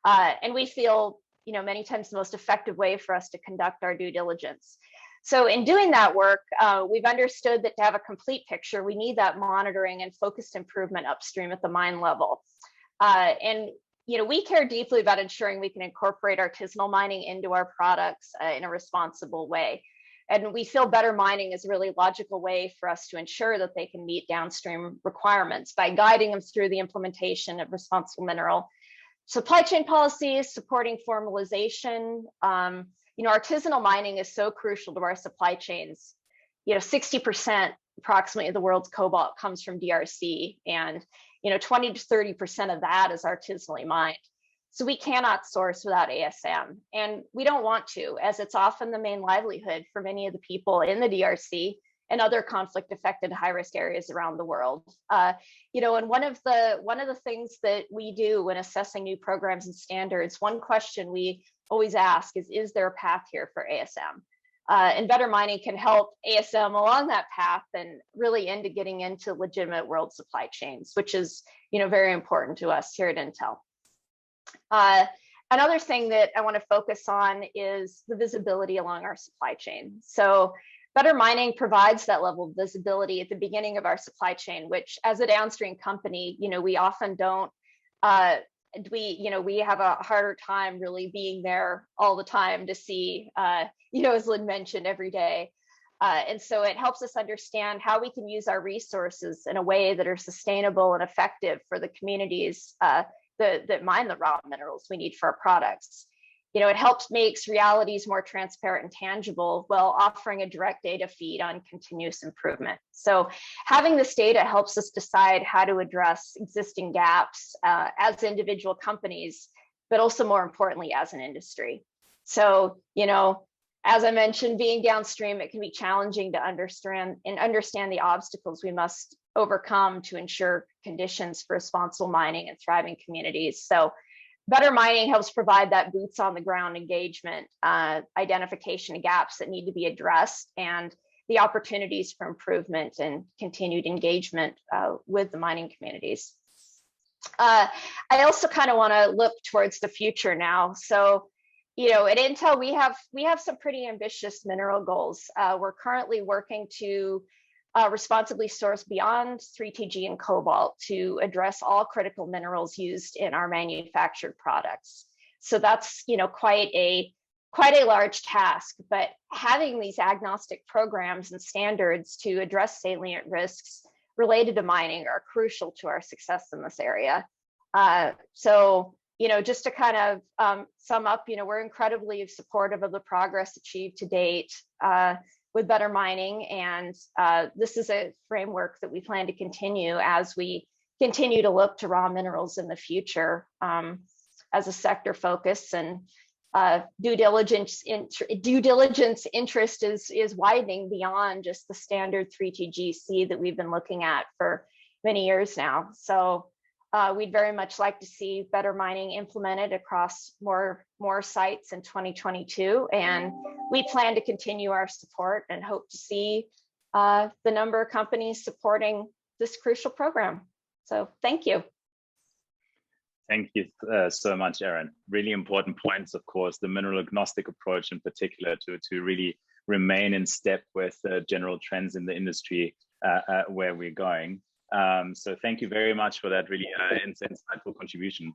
And we feel, you know, many times the most effective way for us to conduct our due diligence. So in doing that work, we've understood that to have a complete picture, we need that monitoring and focused improvement upstream at the mine level. And, you know, we care deeply about ensuring we can incorporate artisanal mining into our products in a responsible way. And we feel better mining is a really logical way for us to ensure that they can meet downstream requirements by guiding them through the implementation of responsible mineral supply chain policies, supporting formalization. You know, artisanal mining is so crucial to our supply chains. You know, 60% approximately of the world's cobalt comes from DRC, and you know, 20 to 30% of that is artisanally mined. So we cannot source without ASM, and we don't want to, as it's often the main livelihood for many of the people in the DRC and other conflict-affected high-risk areas around the world. You know, and one of the things that we do when assessing new programs and standards, one question we always ask is there a path here for ASM? And better mining can help ASM along that path and really into getting into legitimate world supply chains, which is, you know, very important to us here at Intel. Another thing that I want to focus on is the visibility along our supply chain. So better mining provides that level of visibility at the beginning of our supply chain, which as a downstream company, you know, we often don't, we have a harder time really being there all the time to see, you know, as Linn mentioned, every day. And so it helps us understand how we can use our resources in a way that are sustainable and effective for the communities that mine the raw minerals we need for our products. You know, it helps makes realities more transparent and tangible while offering a direct data feed on continuous improvement. So having this data helps us decide how to address existing gaps as individual companies, but also more importantly, as an industry. So, you know, as I mentioned, being downstream, it can be challenging to understand the obstacles we must overcome to ensure conditions for responsible mining and thriving communities. So better mining helps provide that boots on the ground engagement, identification of gaps that need to be addressed, and the opportunities for improvement and continued engagement with the mining communities. I also kind of want to look towards the future now. So, you know, at Intel, we have some pretty ambitious mineral goals. We're currently working to responsibly source beyond 3TG and cobalt to address all critical minerals used in our manufactured products. So that's, you know, quite a large task, but having these agnostic programs and standards to address salient risks related to mining are crucial to our success in this area. So, you know, just to kind of sum up, you know, we're incredibly supportive of the progress achieved to date with better mining, and this is a framework that we plan to continue as we continue to look to raw minerals in the future as a sector focus. And due diligence interest is widening beyond just the standard 3TGC that we've been looking at for many years now. So we'd very much like to see better mining implemented across more sites in 2022, and we plan to continue our support and hope to see the number of companies supporting this crucial program. So thank you. Thank you so much, Erin. Really important points, of course, the mineral agnostic approach in particular to really remain in step with general trends in the industry where we're going. So thank you very much for that really insightful contribution.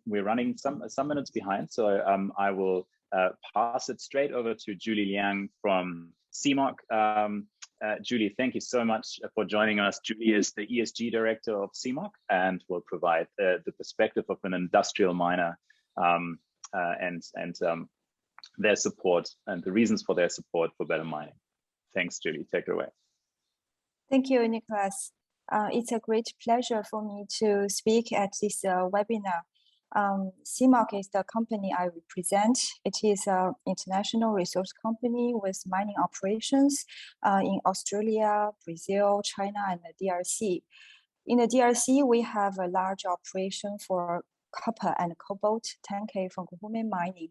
We're running some minutes behind, so I will pass it straight over to Julie Liang from CMOC. Julie, thank you so much for joining us. Julie is the ESG director of CMOC and will provide the perspective of an industrial miner and their support and the reasons for their support for better mining. Thanks, Julie. Take it away. Thank you, Nicholas. It's a great pleasure for me to speak at this webinar. CMOC is the company I represent. It is an international resource company with mining operations in Australia, Brazil, China, and the DRC. In the DRC, we have a large operation for copper and cobalt 10K from Kuhume mining.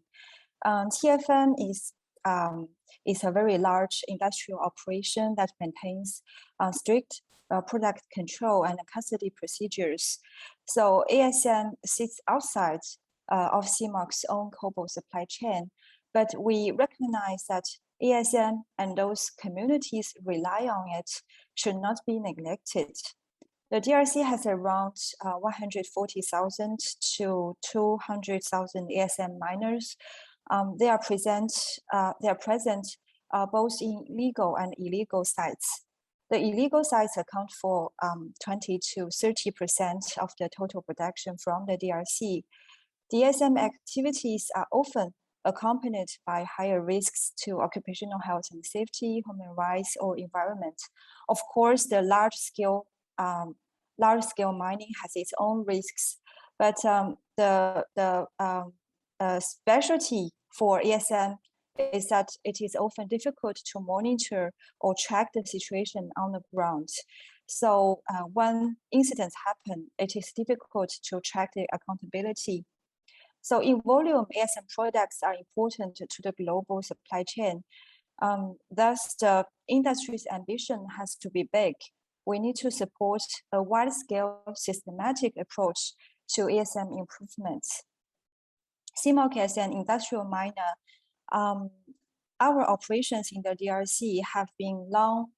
TFM is a very large industrial operation that maintains strict product control and custody procedures. So ASM sits outside of CMOC's own cobalt supply chain, but we recognize that ASM and those communities rely on it should not be neglected. The DRC has around 140,000 to 200,000 ASM miners. They are present both in legal and illegal sites. The illegal sites account for 20 to 30% of the total production from the DRC. DSM activities are often accompanied by higher risks to occupational health and safety, human rights, or environment. Of course, the large-scale mining has its own risks, but the specialty for ASM is that it is often difficult to monitor or track the situation on the ground. So when incidents happen, it is difficult to track the accountability. So in volume, ASM products are important to the global supply chain. Thus, the industry's ambition has to be big. We need to support a wide-scale systematic approach to ASM improvements. CMOC as an industrial miner, our operations in the DRC have been long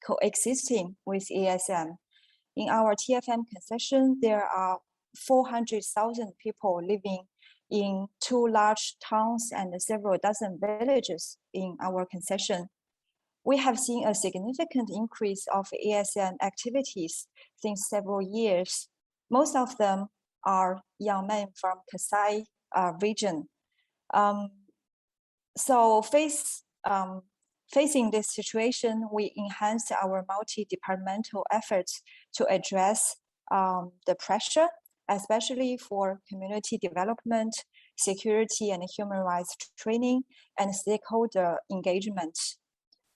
coexisting with ASM. In our TFM concession, there are 400,000 people living in 2 large towns and several dozen villages in our concession. We have seen a significant increase of ASM activities since several years. Most of them are young men from Kasai region. So facing this situation, we enhanced our multi-departmental efforts to address the pressure, especially for community development, security and human rights training, and stakeholder engagement.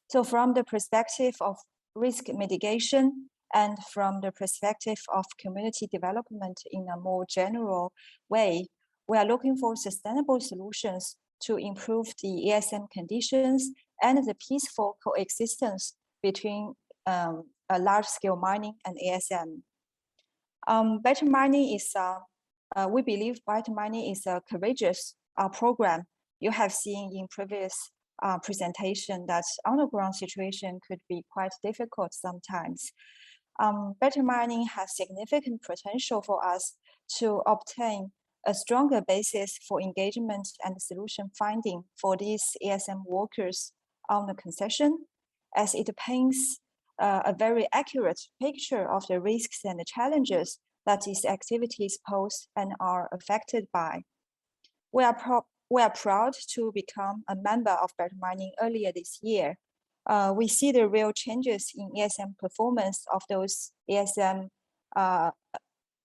So from the perspective of risk mitigation and from the perspective of community development in a more general way, we are looking for sustainable solutions to improve the ASM conditions and the peaceful coexistence between a large-scale mining and ASM. Better mining is, we believe better mining is a courageous program. You have seen in previous presentation that on-the-ground situation could be quite difficult sometimes. Better mining has significant potential for us to obtain a stronger basis for engagement and solution finding for these ASM workers on the concession, as it paints a very accurate picture of the risks and the challenges that these activities pose and are affected by. We are proud to become a member of Better Mining earlier this year. We see the real changes in ASM performance of those ASM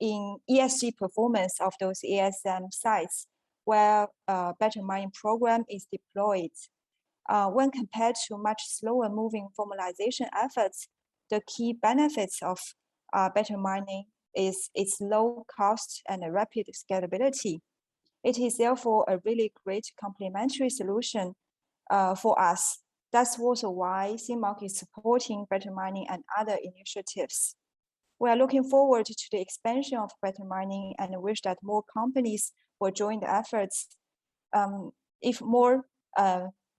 in ESG performance of those ASM sites where Better Mining program is deployed. When compared to much slower moving formalization efforts, the key benefits of Better Mining is its low cost and a rapid scalability. It is therefore a really great complementary solution for us. That's also why CMOC is supporting Better Mining and other initiatives. We are looking forward to the expansion of Better Mining and wish that more companies will join the efforts. If more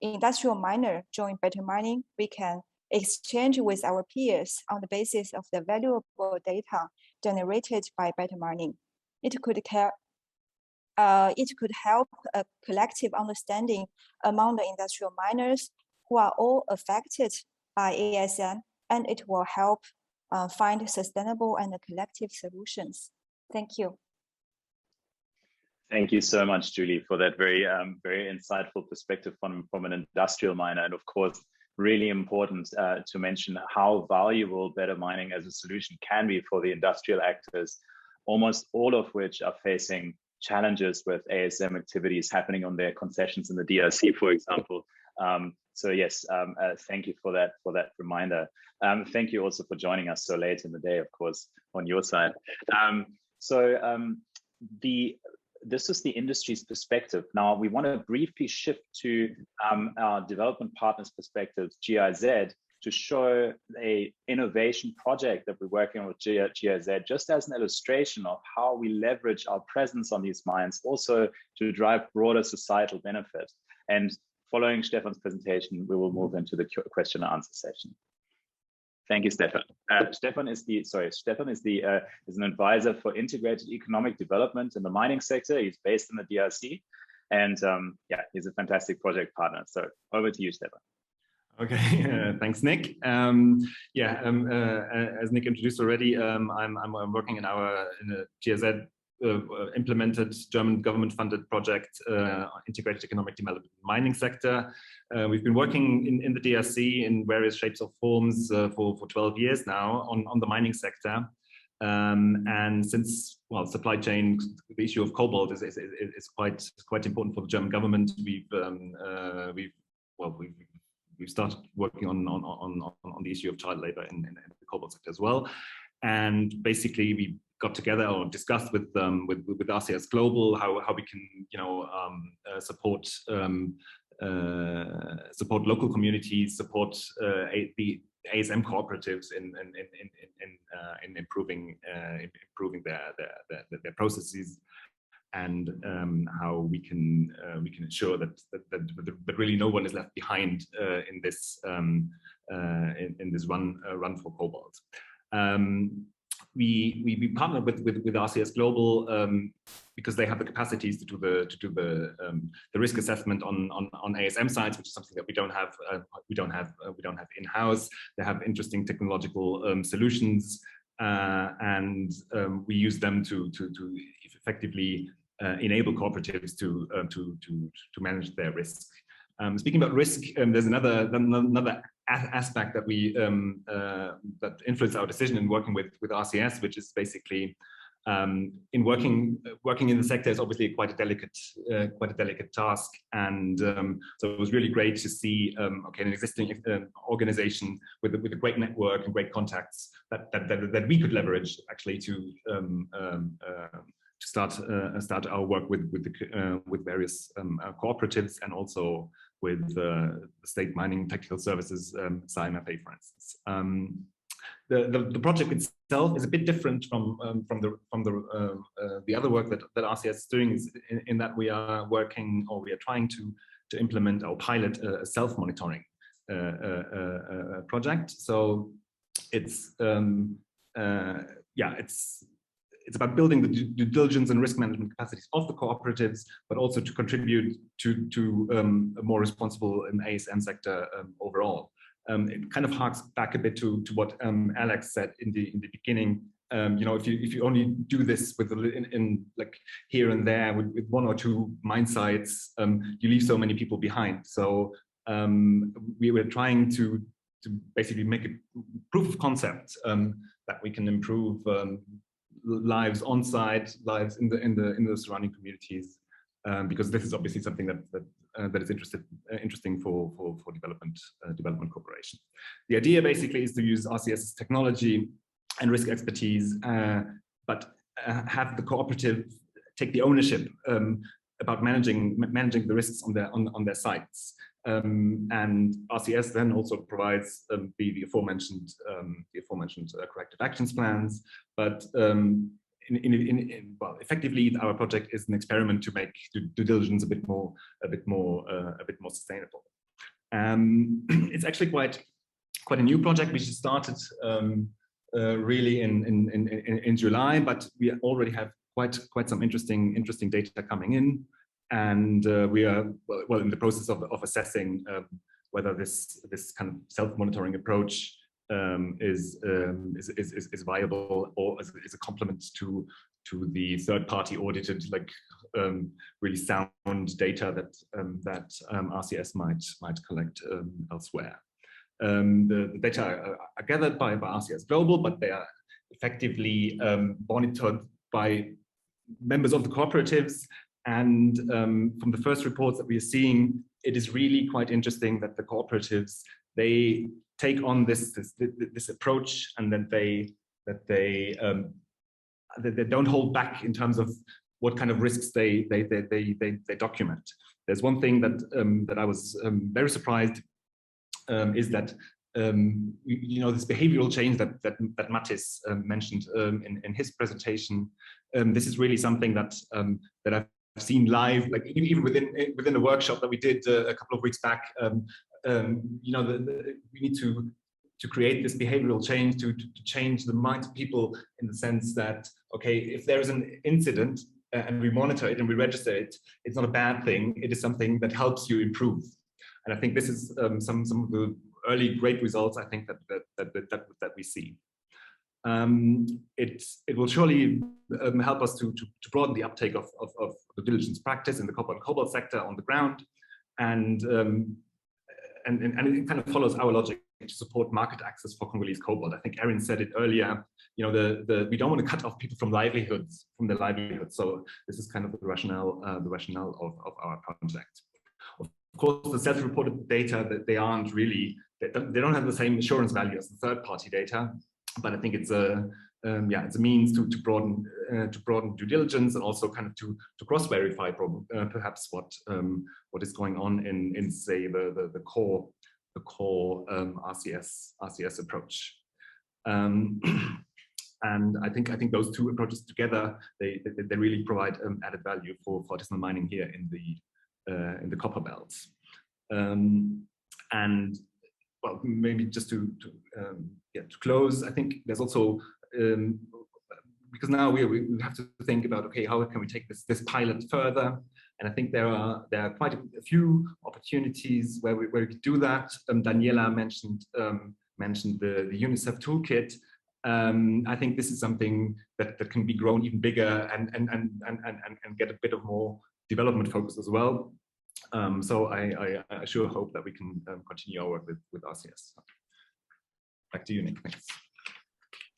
industrial miners join Better Mining, we can exchange with our peers on the basis of the valuable data generated by Better Mining. It could help a collective understanding among the industrial miners who are all affected by ASM, and it will help find sustainable and collective solutions. Thank you. Thank you so much, Julie, for that very insightful perspective from an industrial miner. And of course, really important to mention how valuable better mining as a solution can be for the industrial actors, almost all of which are facing challenges with ASM activities happening on their concessions in the DRC, for example. So yes, thank you for that reminder. Thank you also for joining us so late in the day, of course, on your side. This is the industry's perspective. Now we want to briefly shift to our development partners' perspectives, GIZ, to show a innovation project that we're working on with GIZ, just as an illustration of how we leverage our presence on these mines also to drive broader societal benefit. And following Stefan's presentation, we will move into the question and answer session. Thank you, Stefan. Stefan is an advisor for integrated economic development in the mining sector. He's based in the DRC, and yeah, he's a fantastic project partner. So over to you, Stefan. Okay, thanks, Nick. As Nick introduced already, I'm working in a GIZ implemented German government-funded project, integrated economic development mining sector. We've been working in the DRC in various shapes or forms for 12 years now on the mining sector. And since, well, supply chain, the issue of cobalt is quite important for the German government. We've started working on the issue of child labor in the cobalt sector as well. And basically we got together or discussed with RCS Global how we can, support local communities, support the ASM cooperatives in improving their processes, and how we can ensure that really no one is left behind in this run for cobalt. We partnered with RCS Global because they have the capacities to do the risk assessment on ASM sites, which is something that we don't have in-house. They have interesting technological solutions, and we use them to effectively enable cooperatives to manage their risk. Speaking about risk, there's another aspect that we that influenced our decision in working with RCS, which is basically in working in the sector is obviously quite a delicate task, and so it was really great to see an existing organization with a great network and great contacts that we could leverage actually to start our work with various cooperatives, and also with the State Mining Technical Services, CMOC, for instance. The project itself is a bit different from the other work that RCS is doing, in that we are working, or we are trying to implement or pilot a self-monitoring project. So it's it's about building the due diligence and risk management capacities of the cooperatives, but also to contribute to a more responsible ASM sector overall. It kind of harks back a bit to what Alex said in the beginning. If you only do this with like here and there with one or two mine sites, you leave so many people behind. So we were trying to basically make a proof of concept that we can improve lives on site, lives in the surrounding communities, because this is obviously something that is interesting for development cooperation. The idea basically is to use RCS's technology and risk expertise, but have the cooperative take the ownership about managing the risks on their sites. And RCS then also provides the aforementioned corrective actions plans, but effectively our project is an experiment to make due diligence a bit more sustainable. It's actually quite a new project. We just started really in July, but we already have quite some interesting data coming in. And we are well in the process of assessing whether this kind of self-monitoring approach is viable, or is a complement to the third-party audited, like really sound data that RCS might collect elsewhere. The data are gathered by RCS Global, but they are effectively monitored by members of the cooperatives. And from the first reports that we are seeing, it is really quite interesting that the cooperatives, they take on this approach, and that they don't hold back in terms of what kind of risks they document. There's one thing that I was very surprised is that this behavioral change that Mattis mentioned in his presentation. This is really something that I've seen live, like even within a workshop that we did a couple of weeks back. We need to create this behavioral change to change the minds of people, in the sense that, okay, if there is an incident and we monitor it and we register it, it's not a bad thing. It is something that helps you improve. And I think this is some of the early great results, I think, that we see. It will surely help us to broaden the uptake of the diligence practice in the cobalt sector on the ground, and it kind of follows our logic to support market access for Congolese cobalt. I think Erin said it earlier. We don't want to cut off people from their livelihoods. So this is kind of the rationale of our project. Of course, the self-reported data, that they don't have the same assurance value as the third-party data, but I think it's a means to broaden due diligence, and also kind of to cross-verify perhaps what is going on in say the core RCS approach. And I think those two approaches together, they really provide added value for artisanal mining here in the copper belts. And well, maybe just to close, I think there's also because now we have to think about, okay, how can we take this pilot further? And I think there are quite a few opportunities where we could do that. Daniella mentioned the Unicef toolkit. I think this is something that can be grown even bigger and get a bit of more development focus as well. So I sure hope that we can continue our work with RCS. Back to you, Nick. Thanks.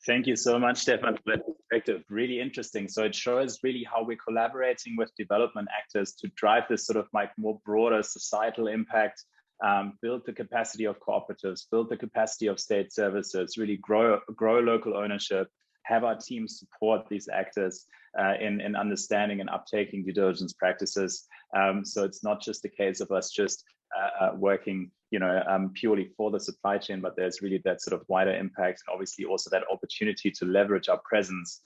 Thank you so much, Stefan, for that perspective. Really interesting. So it shows really how we're collaborating with development actors to drive this sort of more broader societal impact, build the capacity of cooperatives, build the capacity of state services, really grow local ownership, have our team support these actors in understanding and uptaking due diligence practices. So it's not just a case of us just working purely for the supply chain, but there's really that sort of wider impact, and obviously also that opportunity to leverage our presence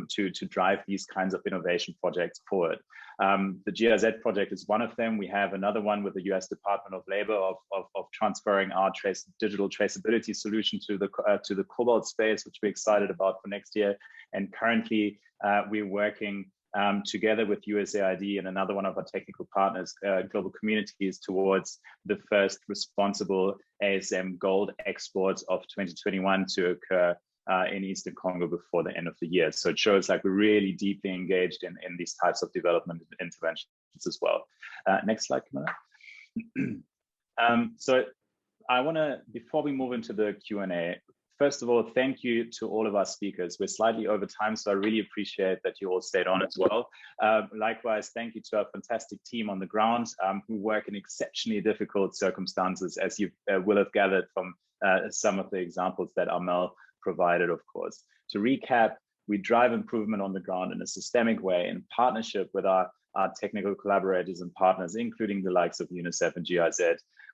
to drive these kinds of innovation projects forward. The GIZ project is one of them. We have another one with the US Department of Labor of transferring our digital traceability solution to the cobalt space, which we're excited about for next year. And currently we're working together with USAID and another one of our technical partners, Global Communities, towards the first responsible ASM gold exports of 2021 to occur in Eastern Congo before the end of the year. So it shows like we're really deeply engaged in these types of development interventions as well. Next slide, Camilla. So I want to, before we move into the Q&A, first of all, thank you to all of our speakers. We're slightly over time, so I really appreciate that you all stayed on as well. Likewise, thank you to our fantastic team on the ground who work in exceptionally difficult circumstances, as you will have gathered from some of the examples that Armel provided, of course. To recap, we drive improvement on the ground in a systemic way in partnership with our technical collaborators and partners, including the likes of Unicef and GIZ.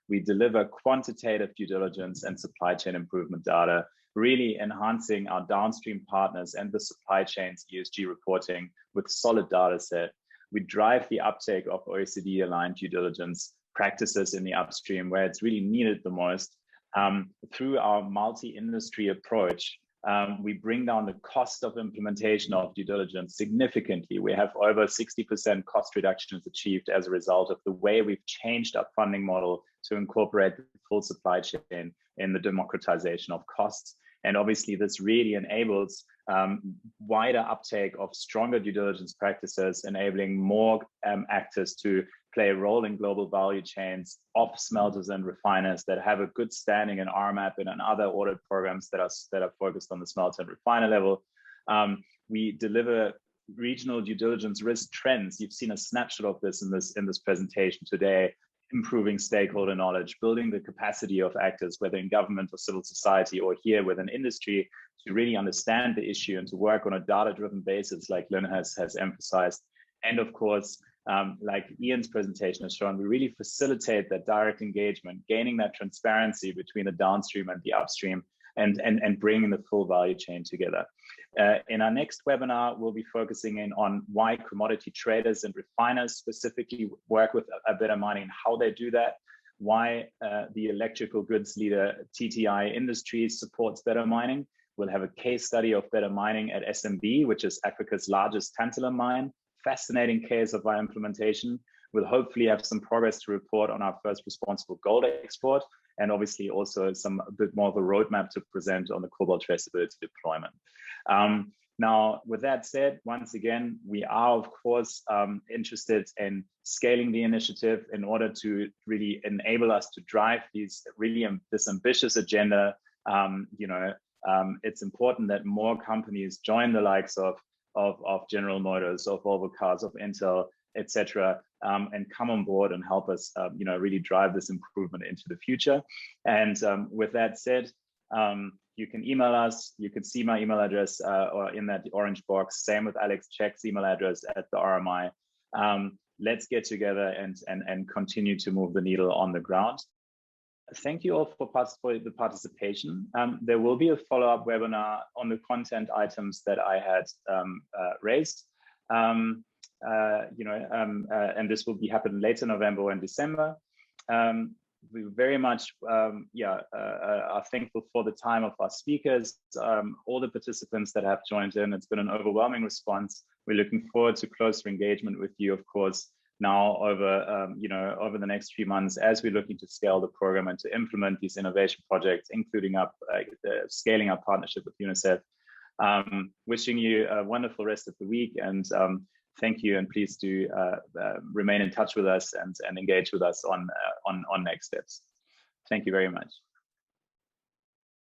We deliver quantitative due diligence and supply chain improvement data, really enhancing our downstream partners and the supply chain's ESG reporting with solid data set. We drive the uptake of OECD-aligned due diligence practices in the upstream where it's really needed the most. Through our multi-industry approach, we bring down the cost of implementation of due diligence significantly. We have over 60% cost reductions achieved as a result of the way we've changed our funding model to incorporate the full supply chain in the democratization of costs. And obviously this really enables wider uptake of stronger due diligence practices, enabling more actors to play a role in global value chains of smelters and refiners that have a good standing in RMAP and in other audit programs that are focused on the smelter and refiner level. We deliver regional due diligence risk trends. You've seen a snapshot of this in this presentation today. Improving stakeholder knowledge, building the capacity of actors, whether in government or civil society or here within industry, to really understand the issue and to work on a data-driven basis, like Linn has emphasized. And of course, like Iain's presentation has shown, we really facilitate that direct engagement, gaining that transparency between the downstream and the upstream, and bringing the full value chain together. In our next webinar, we'll be focusing in on why commodity traders and refiners specifically work with a better mining and how they do that, why the electrical goods leader TTI Industries supports better mining. We'll have a case study of better mining at SMB, which is Africa's largest tantalum mine. Fascinating case of our implementation. We'll hopefully have some progress to report on our first responsible gold export, and obviously also a bit more of a roadmap to present on the cobalt traceability deployment. Now, with that said, once again, we are of course interested in scaling the initiative in order to really enable us to drive this ambitious agenda. It's important that more companies join the likes of General Motors, of Volvo Cars, of Intel, etc., and come on board and help us, really drive this improvement into the future. And with that said, you can email us. You can see my email address or in that orange box. Same with Alex Cech's email address at the RMI. Let's get together and continue to move the needle on the ground. Thank you all for the participation. There will be a follow-up webinar on the content items that I had raised. And this will be happening later November or in December. We very much are thankful for the time of our speakers, all the participants that have joined in. It's been an overwhelming response. We're looking forward to closer engagement with you, of course, now over the next few months as we're looking to scale the program and to implement these innovation projects, including scaling our partnership with Unicef. Wishing you a wonderful rest of the week, and thank you, and please do remain in touch with us and engage with us on next steps. Thank you very much.